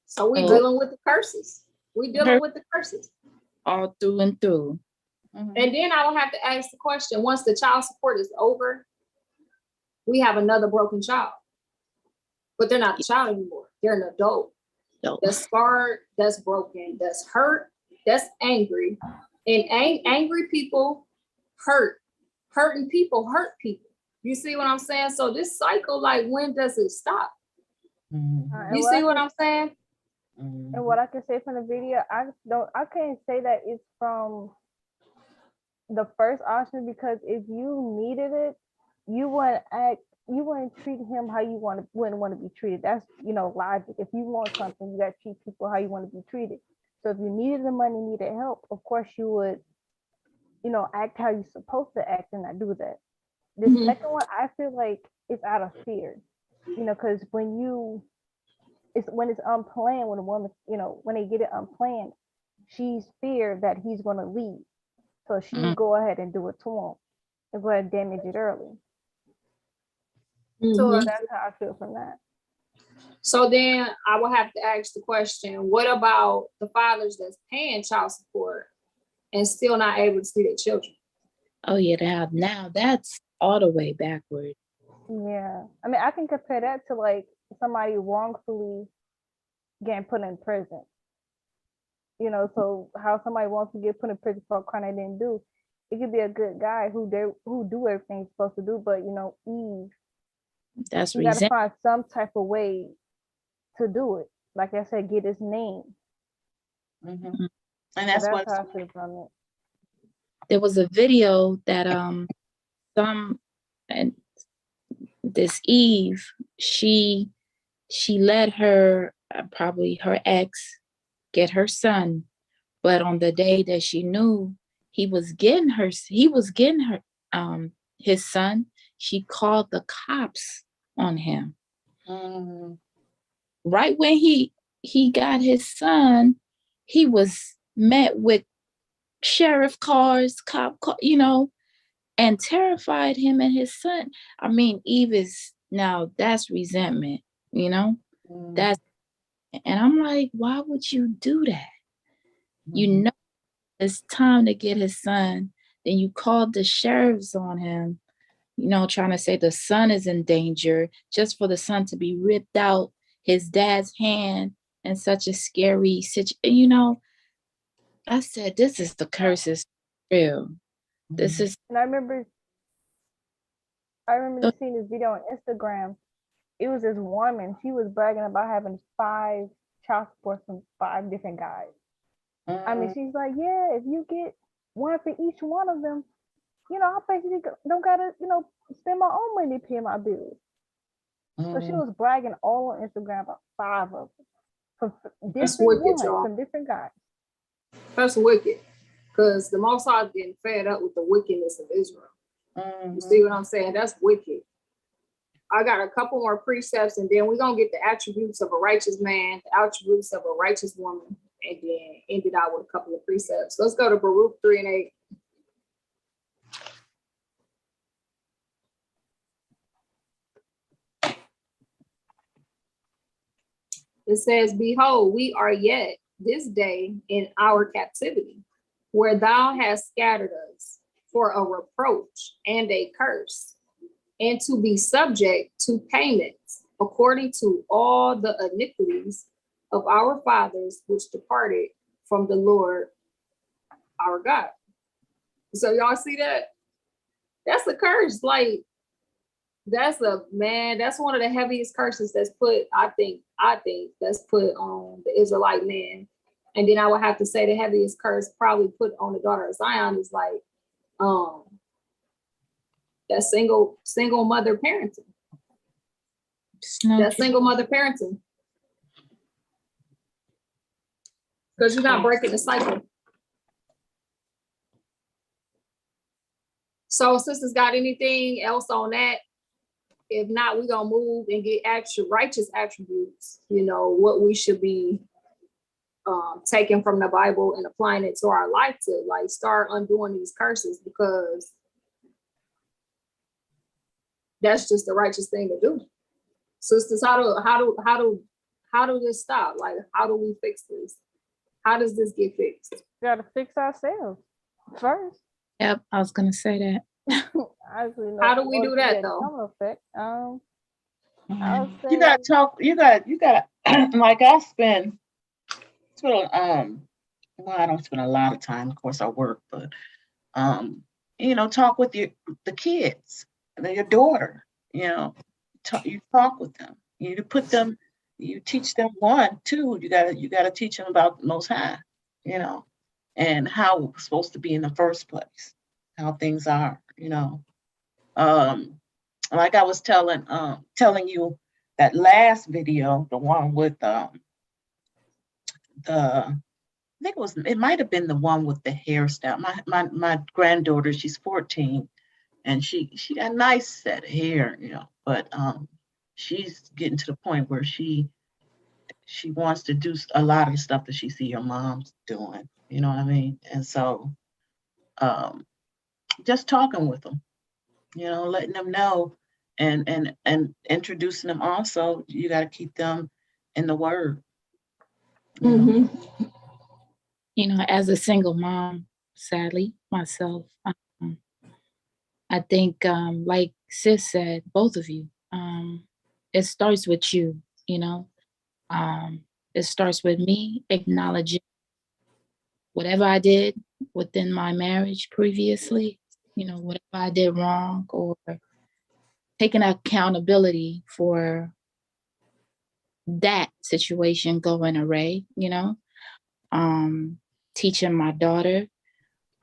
So we dealing with the curses. We dealing with the curses. all through and through. And then I will have to ask the question, once the child support is over, we have another broken child. But they're not a child anymore. They're an adult. That's scarred, that's broken, that's hurt, that's angry. And angry people hurt. Hurting people hurt people. You see what I'm saying? So this cycle, like, when does it stop? You see what I'm saying? And what I can say from the video, I can't say that it's from the first option, because if you needed it, you wouldn't treat him how you wouldn't want to be treated. That's, logic. If you want something, you gotta treat people how you want to be treated. So if you needed the money, needed help, of course you would, act how you're supposed to act and not do that. The second one, I feel like it's out of fear, because when it's unplanned, when a woman, when they get it unplanned, she's feared that he's going to leave. So she go ahead and do it to him and go ahead and damage it early. So that's how I feel from that. So then I will have to ask the question, what about the fathers that's paying child support and still not able to see their children? Oh yeah, now that's all the way backward. Yeah. I mean, I can compare that to like somebody wrongfully getting put in prison. So how somebody wants to get put in prison for a crime they didn't do. It could be a good guy who do everything he's supposed to do, but Eve, that's you gotta find some type of way to do it. Like I said, get his name. And that's what how I feel from it. There was a video that this Eve, she let her probably her ex get her son, but on the day that she knew he was getting his son, she called the cops on him. Right when he got his son, he was met with sheriff cars, cop car, and terrified him and his son. I mean, Eve is now, that's resentment, that's, and I'm like, why would you do that? It's time to get his son. Then you called the sheriffs on him, trying to say the son is in danger, just for the son to be ripped out his dad's hand in such a scary situation. I said, this is the curses real. This is. And I remember seeing this video on Instagram. It was this woman. She was bragging about having 5 child support from 5 different guys. I mean, she's like, yeah, if you get one for each one of them, I basically don't gotta, spend my own money to pay my bills. So she was bragging all on Instagram about 5 of them from from different guys. That's wicked, because the Most High is getting fed up with the wickedness of Israel. You see what I'm saying? That's wicked. I got a couple more precepts, and then we're going to get the attributes of a righteous man, the attributes of a righteous woman, and then end it out with a couple of precepts. Let's go to Baruch 3:8. It says, behold, we are yet this day in our captivity, where thou hast scattered us for a reproach and a curse, and to be subject to payments according to all the iniquities of our fathers, which departed from the Lord our God. So y'all see that? That's a curse. Like, that's one of the heaviest curses that's put, I think that's put on the Israelite man. And then I would have to say the heaviest curse probably put on the daughter of Zion is like that single mother parenting. That single mother parenting. Because you're not breaking the cycle. So sisters, got anything else on that? If not, we're gonna move and get actual righteous attributes, what we should be taking from the Bible and applying it to our life to like start undoing these curses, because that's just the righteous thing to do. Sisters, how do this stop? Like, how do we fix this? How does this get fixed? We gotta fix ourselves first. Yep, I was gonna say that. How do we do that, though? Effect. I would say You gotta talk. You gotta. Like I spend. Well, I don't spend a lot of time. Of course, I work, but talk with the kids, your daughter. You talk with them. You put them. You teach them 1, 2. You gotta teach them about the Most High. And how it was supposed to be in the first place, how things are. Like I was telling you that last video, the one with it might have been the one with the hairstyle. My granddaughter, she's 14, and she got a nice set of hair, but she's getting to the point where she wants to do a lot of stuff that she see her mom's doing, you know what I mean? And so just talking with them, letting them know and introducing them. Also, you got to keep them in the word. As a single mom, sadly, myself, I think, like Sis said, both of you, it starts with you, it starts with me acknowledging whatever I did within my marriage previously, whatever I did wrong, or taking accountability for that situation going awry, teaching my daughter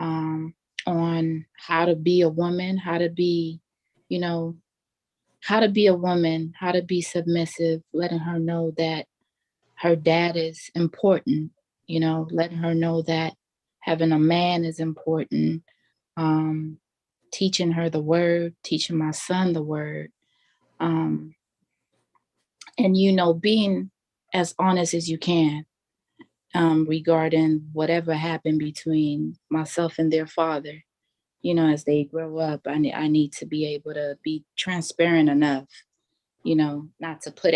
on how to be a woman, how to be a woman, how to be submissive, letting her know that her dad is important, letting her know that having a man is important, teaching her the word, teaching my son the word, and, being as honest as you can regarding whatever happened between myself and their father. As they grow up, I need to be able to be transparent enough, not to put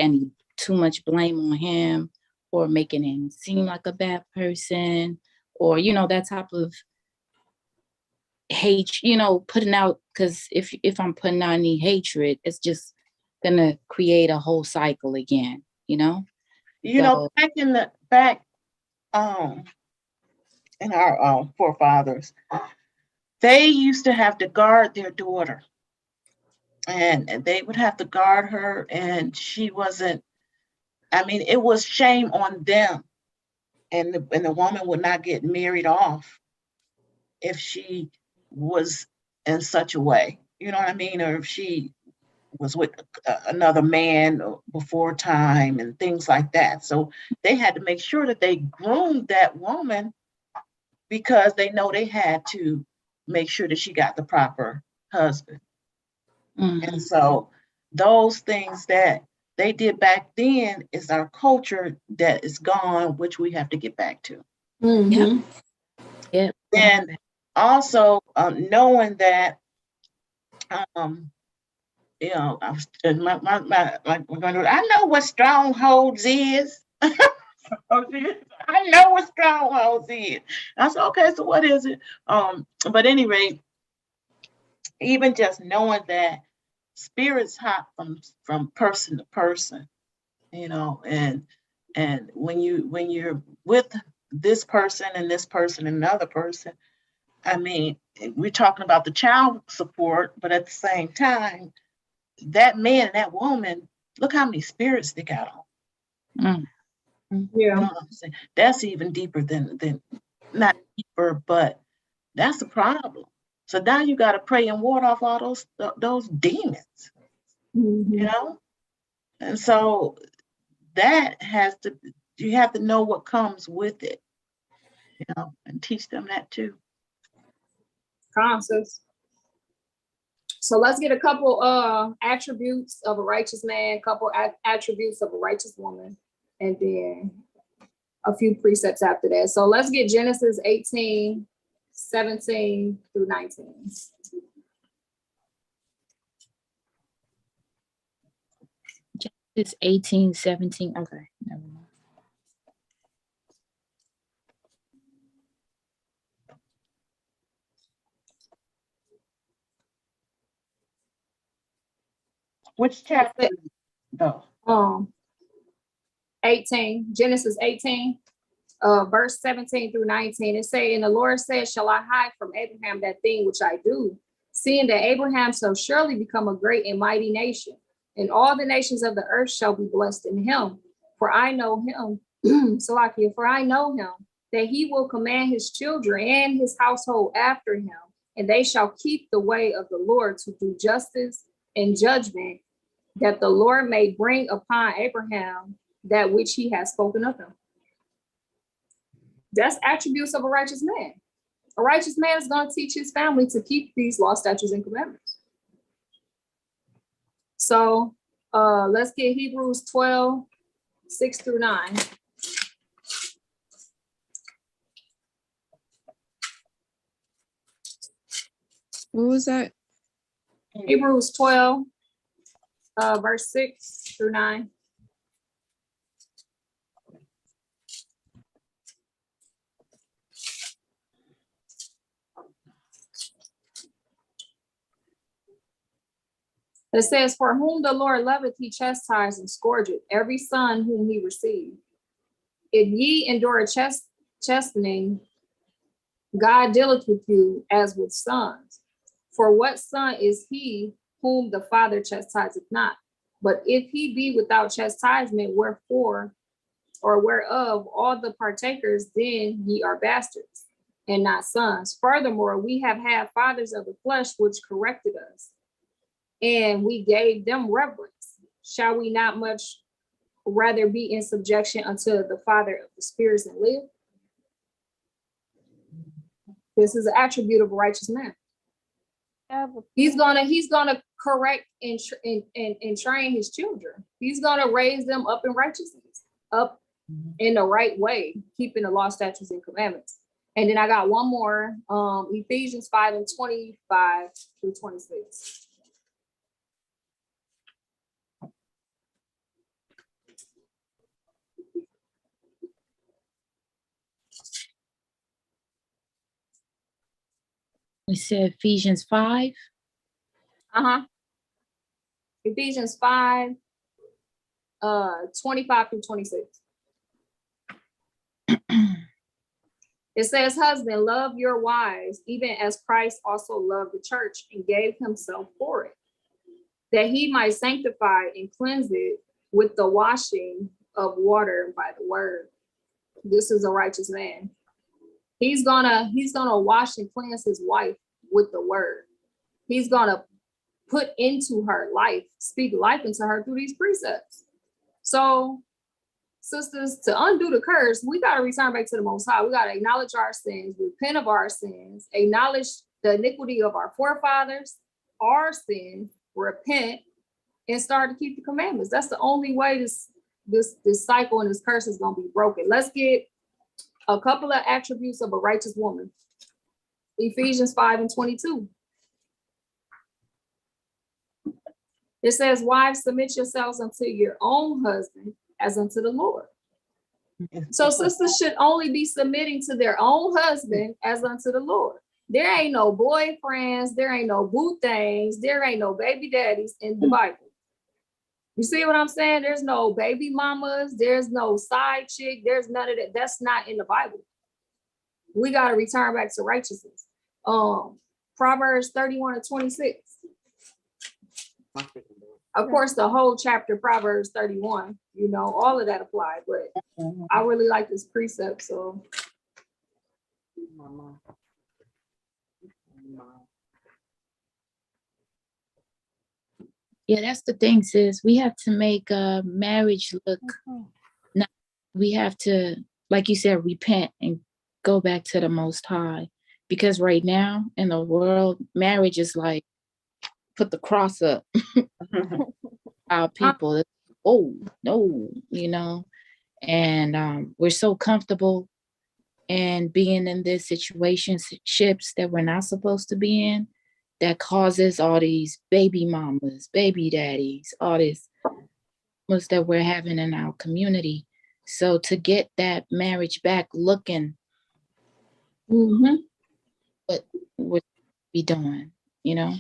too much blame on him or making him seem like a bad person or, that type of hate, putting out, because if I'm putting out any hatred, it's just gonna create a whole cycle again, back in our forefathers, they used to have to guard their daughter, and they would have to guard her, and she wasn't, it was shame on them, and the woman would not get married off if she was in such a way, you know what I mean, or if she was with another man before time and things like that. So they had to make sure that they groomed that woman, because they know they had to make sure that she got the proper husband. And so those things that they did back then is our culture that is gone, which we have to get back to. Yeah. And also knowing that I was I know what strongholds is. I know what strongholds is. I said, okay, so what is it? But anyway, even just knowing that spirits hop from person to person, and when you're with this person and this person and another person, we're talking about the child support, but at the same time, that man and that woman, look how many spirits they got on. Yeah. You know what I'm saying? That's even deeper than not deeper, but that's a problem. So now you got to pray and ward off all those demons, And so you have to know what comes with it, and teach them that too. Concepts. So let's get a couple attributes of a righteous man, couple attributes of a righteous woman, and then a few precepts after that. So let's get Genesis 18, 17 through 19. Genesis 18, 17. Okay, never mind. Which chapter though? 18, Genesis 18, verse 17 through 19. It say, and the Lord said, shall I hide from Abraham that thing which I do, seeing that Abraham shall surely become a great and mighty nation, and all the nations of the earth shall be blessed in him. For I know him, Salakia, for I know him, that he will command his children and his household after him, and they shall keep the way of the Lord to do justice and judgment, that the Lord may bring upon Abraham that which he has spoken of him. That's attributes of a righteous man. A righteous man is going to teach his family to keep these law, statutes, and commandments. So let's get Hebrews 12, 6 through 9. What was that? Hebrews 12, verse 6 through 9. It says, for whom the Lord loveth, he chastised and scourgeth every son whom he received. If ye endure chastening, God dealeth with you as with sons. For what son is he whom the Father chastiseth not? But if he be without chastisement, wherefore or whereof all the partakers, then ye are bastards and not sons. Furthermore, we have had fathers of the flesh which corrected us, and we gave them reverence. Shall we not much rather be in subjection unto the Father of the spirits and live? This is an attribute of a righteous man. He's gonna correct and train his children. He's gonna raise them up in righteousness, up in the right way, keeping the law, statutes, and commandments. And then I got one more, Ephesians 5 and 25 through 26. We said Ephesians 5. Ephesians 5, 25 through 26. It says, husband, love your wives, even as Christ also loved the church and gave himself for it, that he might sanctify and cleanse it with the washing of water by the word. This is a righteous man. He's gonna wash and cleanse his wife with the word. He's gonna put into her life, speak life into her through these precepts. So, sisters, to undo the curse, we got to return back to the Most High. We got to acknowledge our sins, repent of our sins, acknowledge the iniquity of our forefathers, our sin, repent, and start to keep the commandments. That's the only way this cycle and this curse is going to be broken. Let's get a couple of attributes of a righteous woman. Ephesians 5 and 22. It says, wives, submit yourselves unto your own husband as unto the Lord. So sisters should only be submitting to their own husband as unto the Lord. There ain't no boyfriends, there ain't no boo things, there ain't no baby daddies in the Bible. You see what I'm saying? There's no baby mamas, there's no side chick, there's none of that. That's not in the Bible. We got to return back to righteousness. Proverbs 31 and 26. Of course, the whole chapter, Proverbs 31, you know, all of that applied, but I really like this precept, so. Yeah, that's the thing, sis. We have to make marriage look, we have to, like you said, repent and go back to the Most High. Because right now in the world, marriage is like, put the cross up. Our people, oh, no, you know, and we're so comfortable in being in this situationships that we're not supposed to be in, that causes all these baby mamas, baby daddies, all this that we're having in our community. So to get that marriage back looking, what would be doing, you know?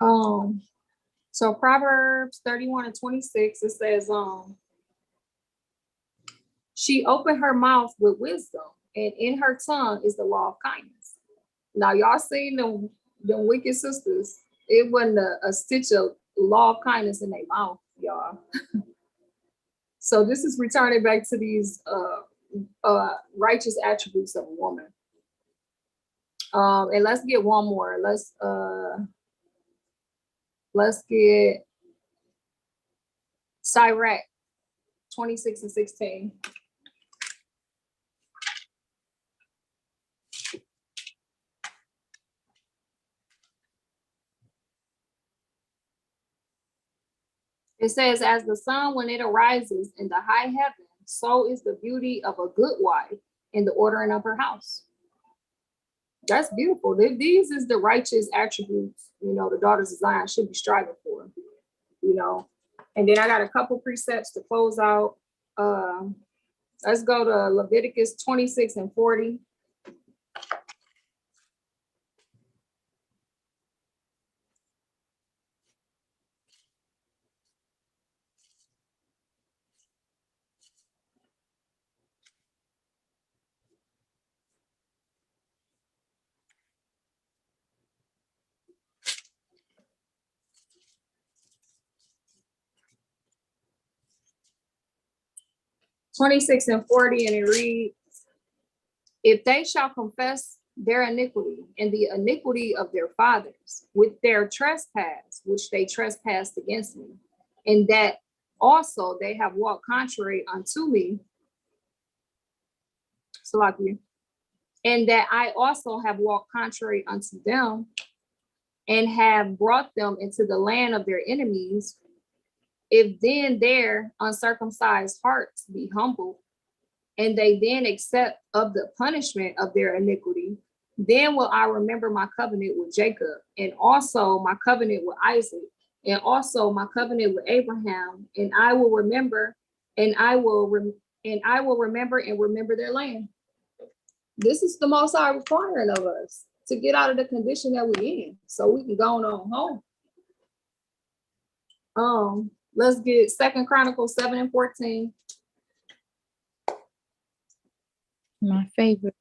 So Proverbs 31:26, it says, she opened her mouth with wisdom, and in her tongue is the law of kindness. Now, y'all seen them wicked sisters. It wasn't a stitch of law of kindness in their mouth, y'all. So this is returning back to these righteous attributes of a woman. And let's get one more. Let's get Sirach 26:16. It says, as the sun when it arises in the high heaven, so is the beauty of a good wife in the ordering of her house. That's beautiful. These is the righteous attributes, the daughters of Zion should be striving for, And then I got a couple precepts to close out. Let's go to Leviticus 26:40. And it reads, if they shall confess their iniquity and the iniquity of their fathers with their trespass, which they trespassed against me, and that also they have walked contrary unto me, and that I also have walked contrary unto them, and have brought them into the land of their enemies, if then their uncircumcised hearts be humbled, and they then accept of the punishment of their iniquity, then will I remember my covenant with Jacob, and also my covenant with Isaac, and also my covenant with Abraham, and I will remember, and I will remember and remember their land. This is the Most High requiring of us to get out of the condition that we're in, so we can go on home. Let's get 2 Chronicles 7:14. My favorite.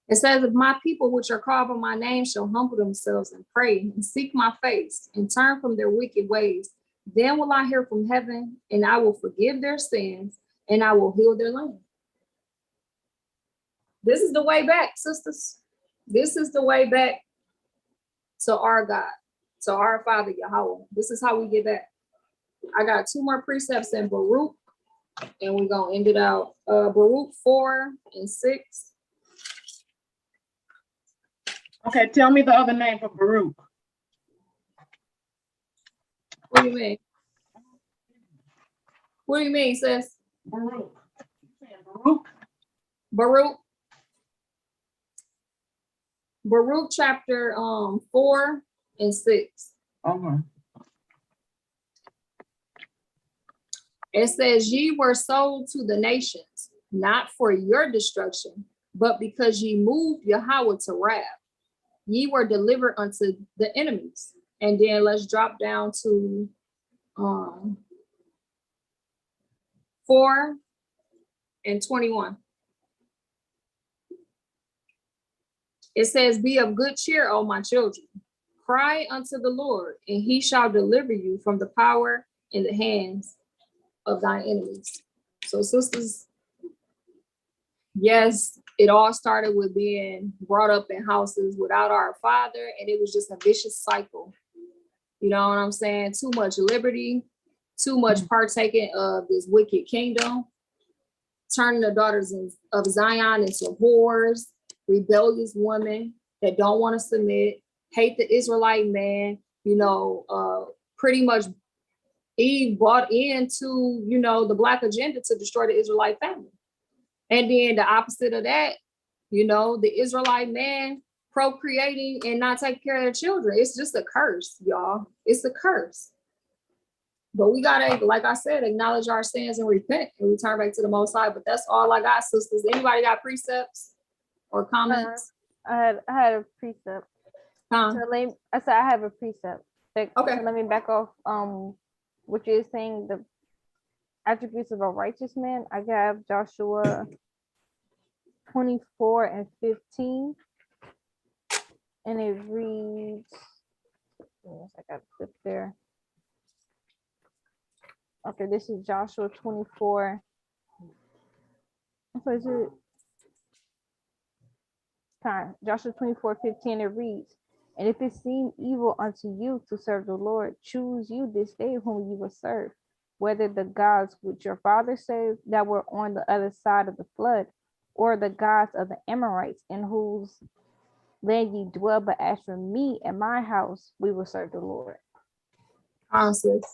It says, if my people which are called by my name shall humble themselves and pray and seek my face and turn from their wicked ways, then will I hear from heaven, and I will forgive their sins, and I will heal their land. This is the way back, sisters. This is the way back to our God, to our Father Yahweh. This is how we get back. I got 2 more precepts in Baruch, and we're going to end it out. Baruch 4:6. Okay, tell me the other name for Baruch. What do you mean? What do you mean, sis? Baruch. Baruch. Baruch chapter 4 and 6. It says, ye were sold to the nations, not for your destruction, but because ye moved Yahweh to wrath. Ye were delivered unto the enemies. And then let's drop down to 4:21. It says, be of good cheer, O my children. Cry unto the Lord, and he shall deliver you from the power in the hands of thine enemies. So sisters, yes, it all started with being brought up in houses without our father, and it was just a vicious cycle. You know what I'm saying? Too much liberty, too much partaking of this wicked kingdom, turning the daughters of Zion into whores, rebellious women that don't want to submit, hate the Israelite man, pretty much Eve bought into, the Black agenda to destroy the Israelite family. And then the opposite of that, the Israelite man procreating and not taking care of their children. It's just a curse, y'all. It's a curse. But we gotta, like I said, acknowledge our sins and repent and return back to the Most High. But that's all I got, sisters. Anybody got precepts? or comments? I had a precept. Huh? So I said I have a precept. Okay. So let me back off. What you're saying, the attributes of a righteous man. I have Joshua 24:15, and it reads. Yes, I got to flip there. Okay, this is Joshua 24. What is it? Time. Joshua 24:15, it reads, and if it seem evil unto you to serve the Lord, choose you this day whom you will serve, whether the gods which your father served that were on the other side of the flood, or the gods of the Amorites in whose land ye dwell. But as for me and my house, we will serve the Lord. Sis.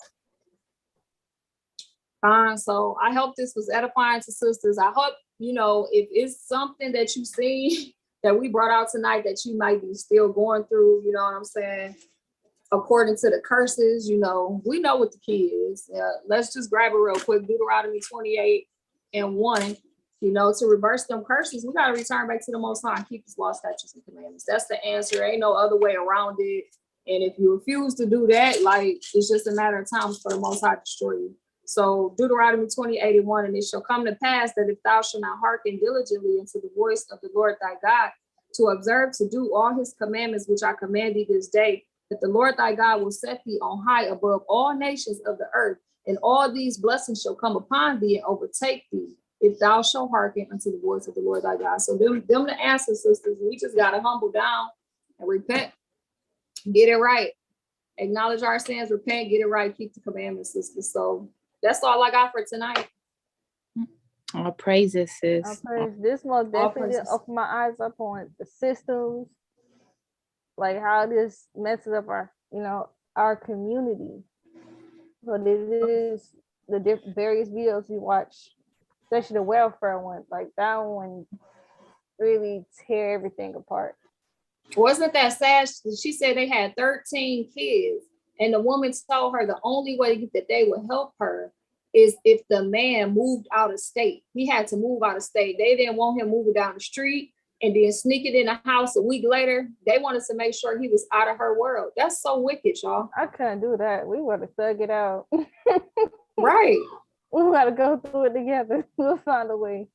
So I hope this was edifying to sisters. I hope, if it's something that you see that we brought out tonight that you might be still going through, you know what I'm saying? According to the curses, we know what the key is. Let's just grab it real quick. Deuteronomy 28:1. To reverse them curses, we got to return back to the Most High and keep His law, statutes, and commandments. That's the answer. Ain't no other way around it. And if you refuse to do that, it's just a matter of time for the Most High to destroy you. So Deuteronomy 28:1, and it shall come to pass that if thou shalt not hearken diligently unto the voice of the Lord thy God, to observe to do all His commandments which I command thee this day, that the Lord thy God will set thee on high above all nations of the earth, and all these blessings shall come upon thee and overtake thee, if thou shalt hearken unto the voice of the Lord thy God. So them the answers, sisters. We just gotta humble down and repent, get it right, acknowledge our sins, repent, get it right, keep the commandments, sisters. So that's all I got for tonight. All praises, sis. All praise. This most definitely opened my eyes up on the systems, like how this messes up our community. So this is the various videos we watch, especially the welfare ones. Like that one really tear everything apart. Wasn't that sad? She said they had 13 kids, and the woman told her the only way that they would help her is if the man moved out of state. He had to move out of state. They didn't want him moving down the street and then sneak it in the house a week later. They wanted to make sure he was out of her world. That's so wicked, y'all. I couldn't do that. We would have thug it out. Right. We got to go through it together. We'll find a way.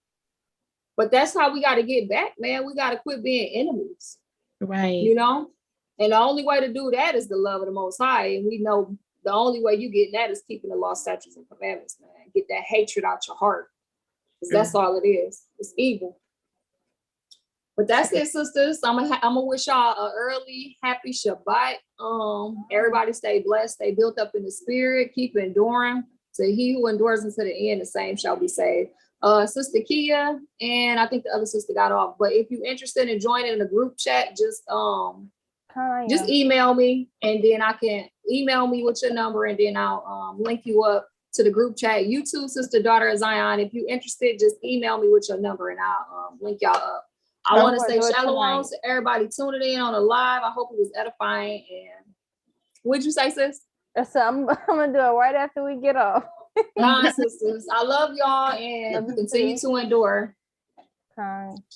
But that's how we got to get back, man. We got to quit being enemies. Right. And the only way to do that is the love of the Most High. And we know the only way you get that is keeping the law, statutes, and commandments, man. Get that hatred out your heart. Because that's all it is. It's evil. But that's it, sisters. I'm gonna wish y'all an early, happy Shabbat. Everybody stay blessed, stay built up in the spirit, keep enduring. To he who endures unto the end, the same shall be saved. Sister Kia, and I think the other sister got off. But if you're interested in joining the group chat, just email me, and then I can email me with your number, and then I'll link you up to the group chat. You too, Sister Daughter of Zion. If you're interested, just email me with your number, and I'll link y'all up. I want to say shalom to everybody tuning in on the live. I hope it was edifying. And what'd you say, sis? So I'm gonna do it right after we get off. Sisters, I love y'all and continue to endure.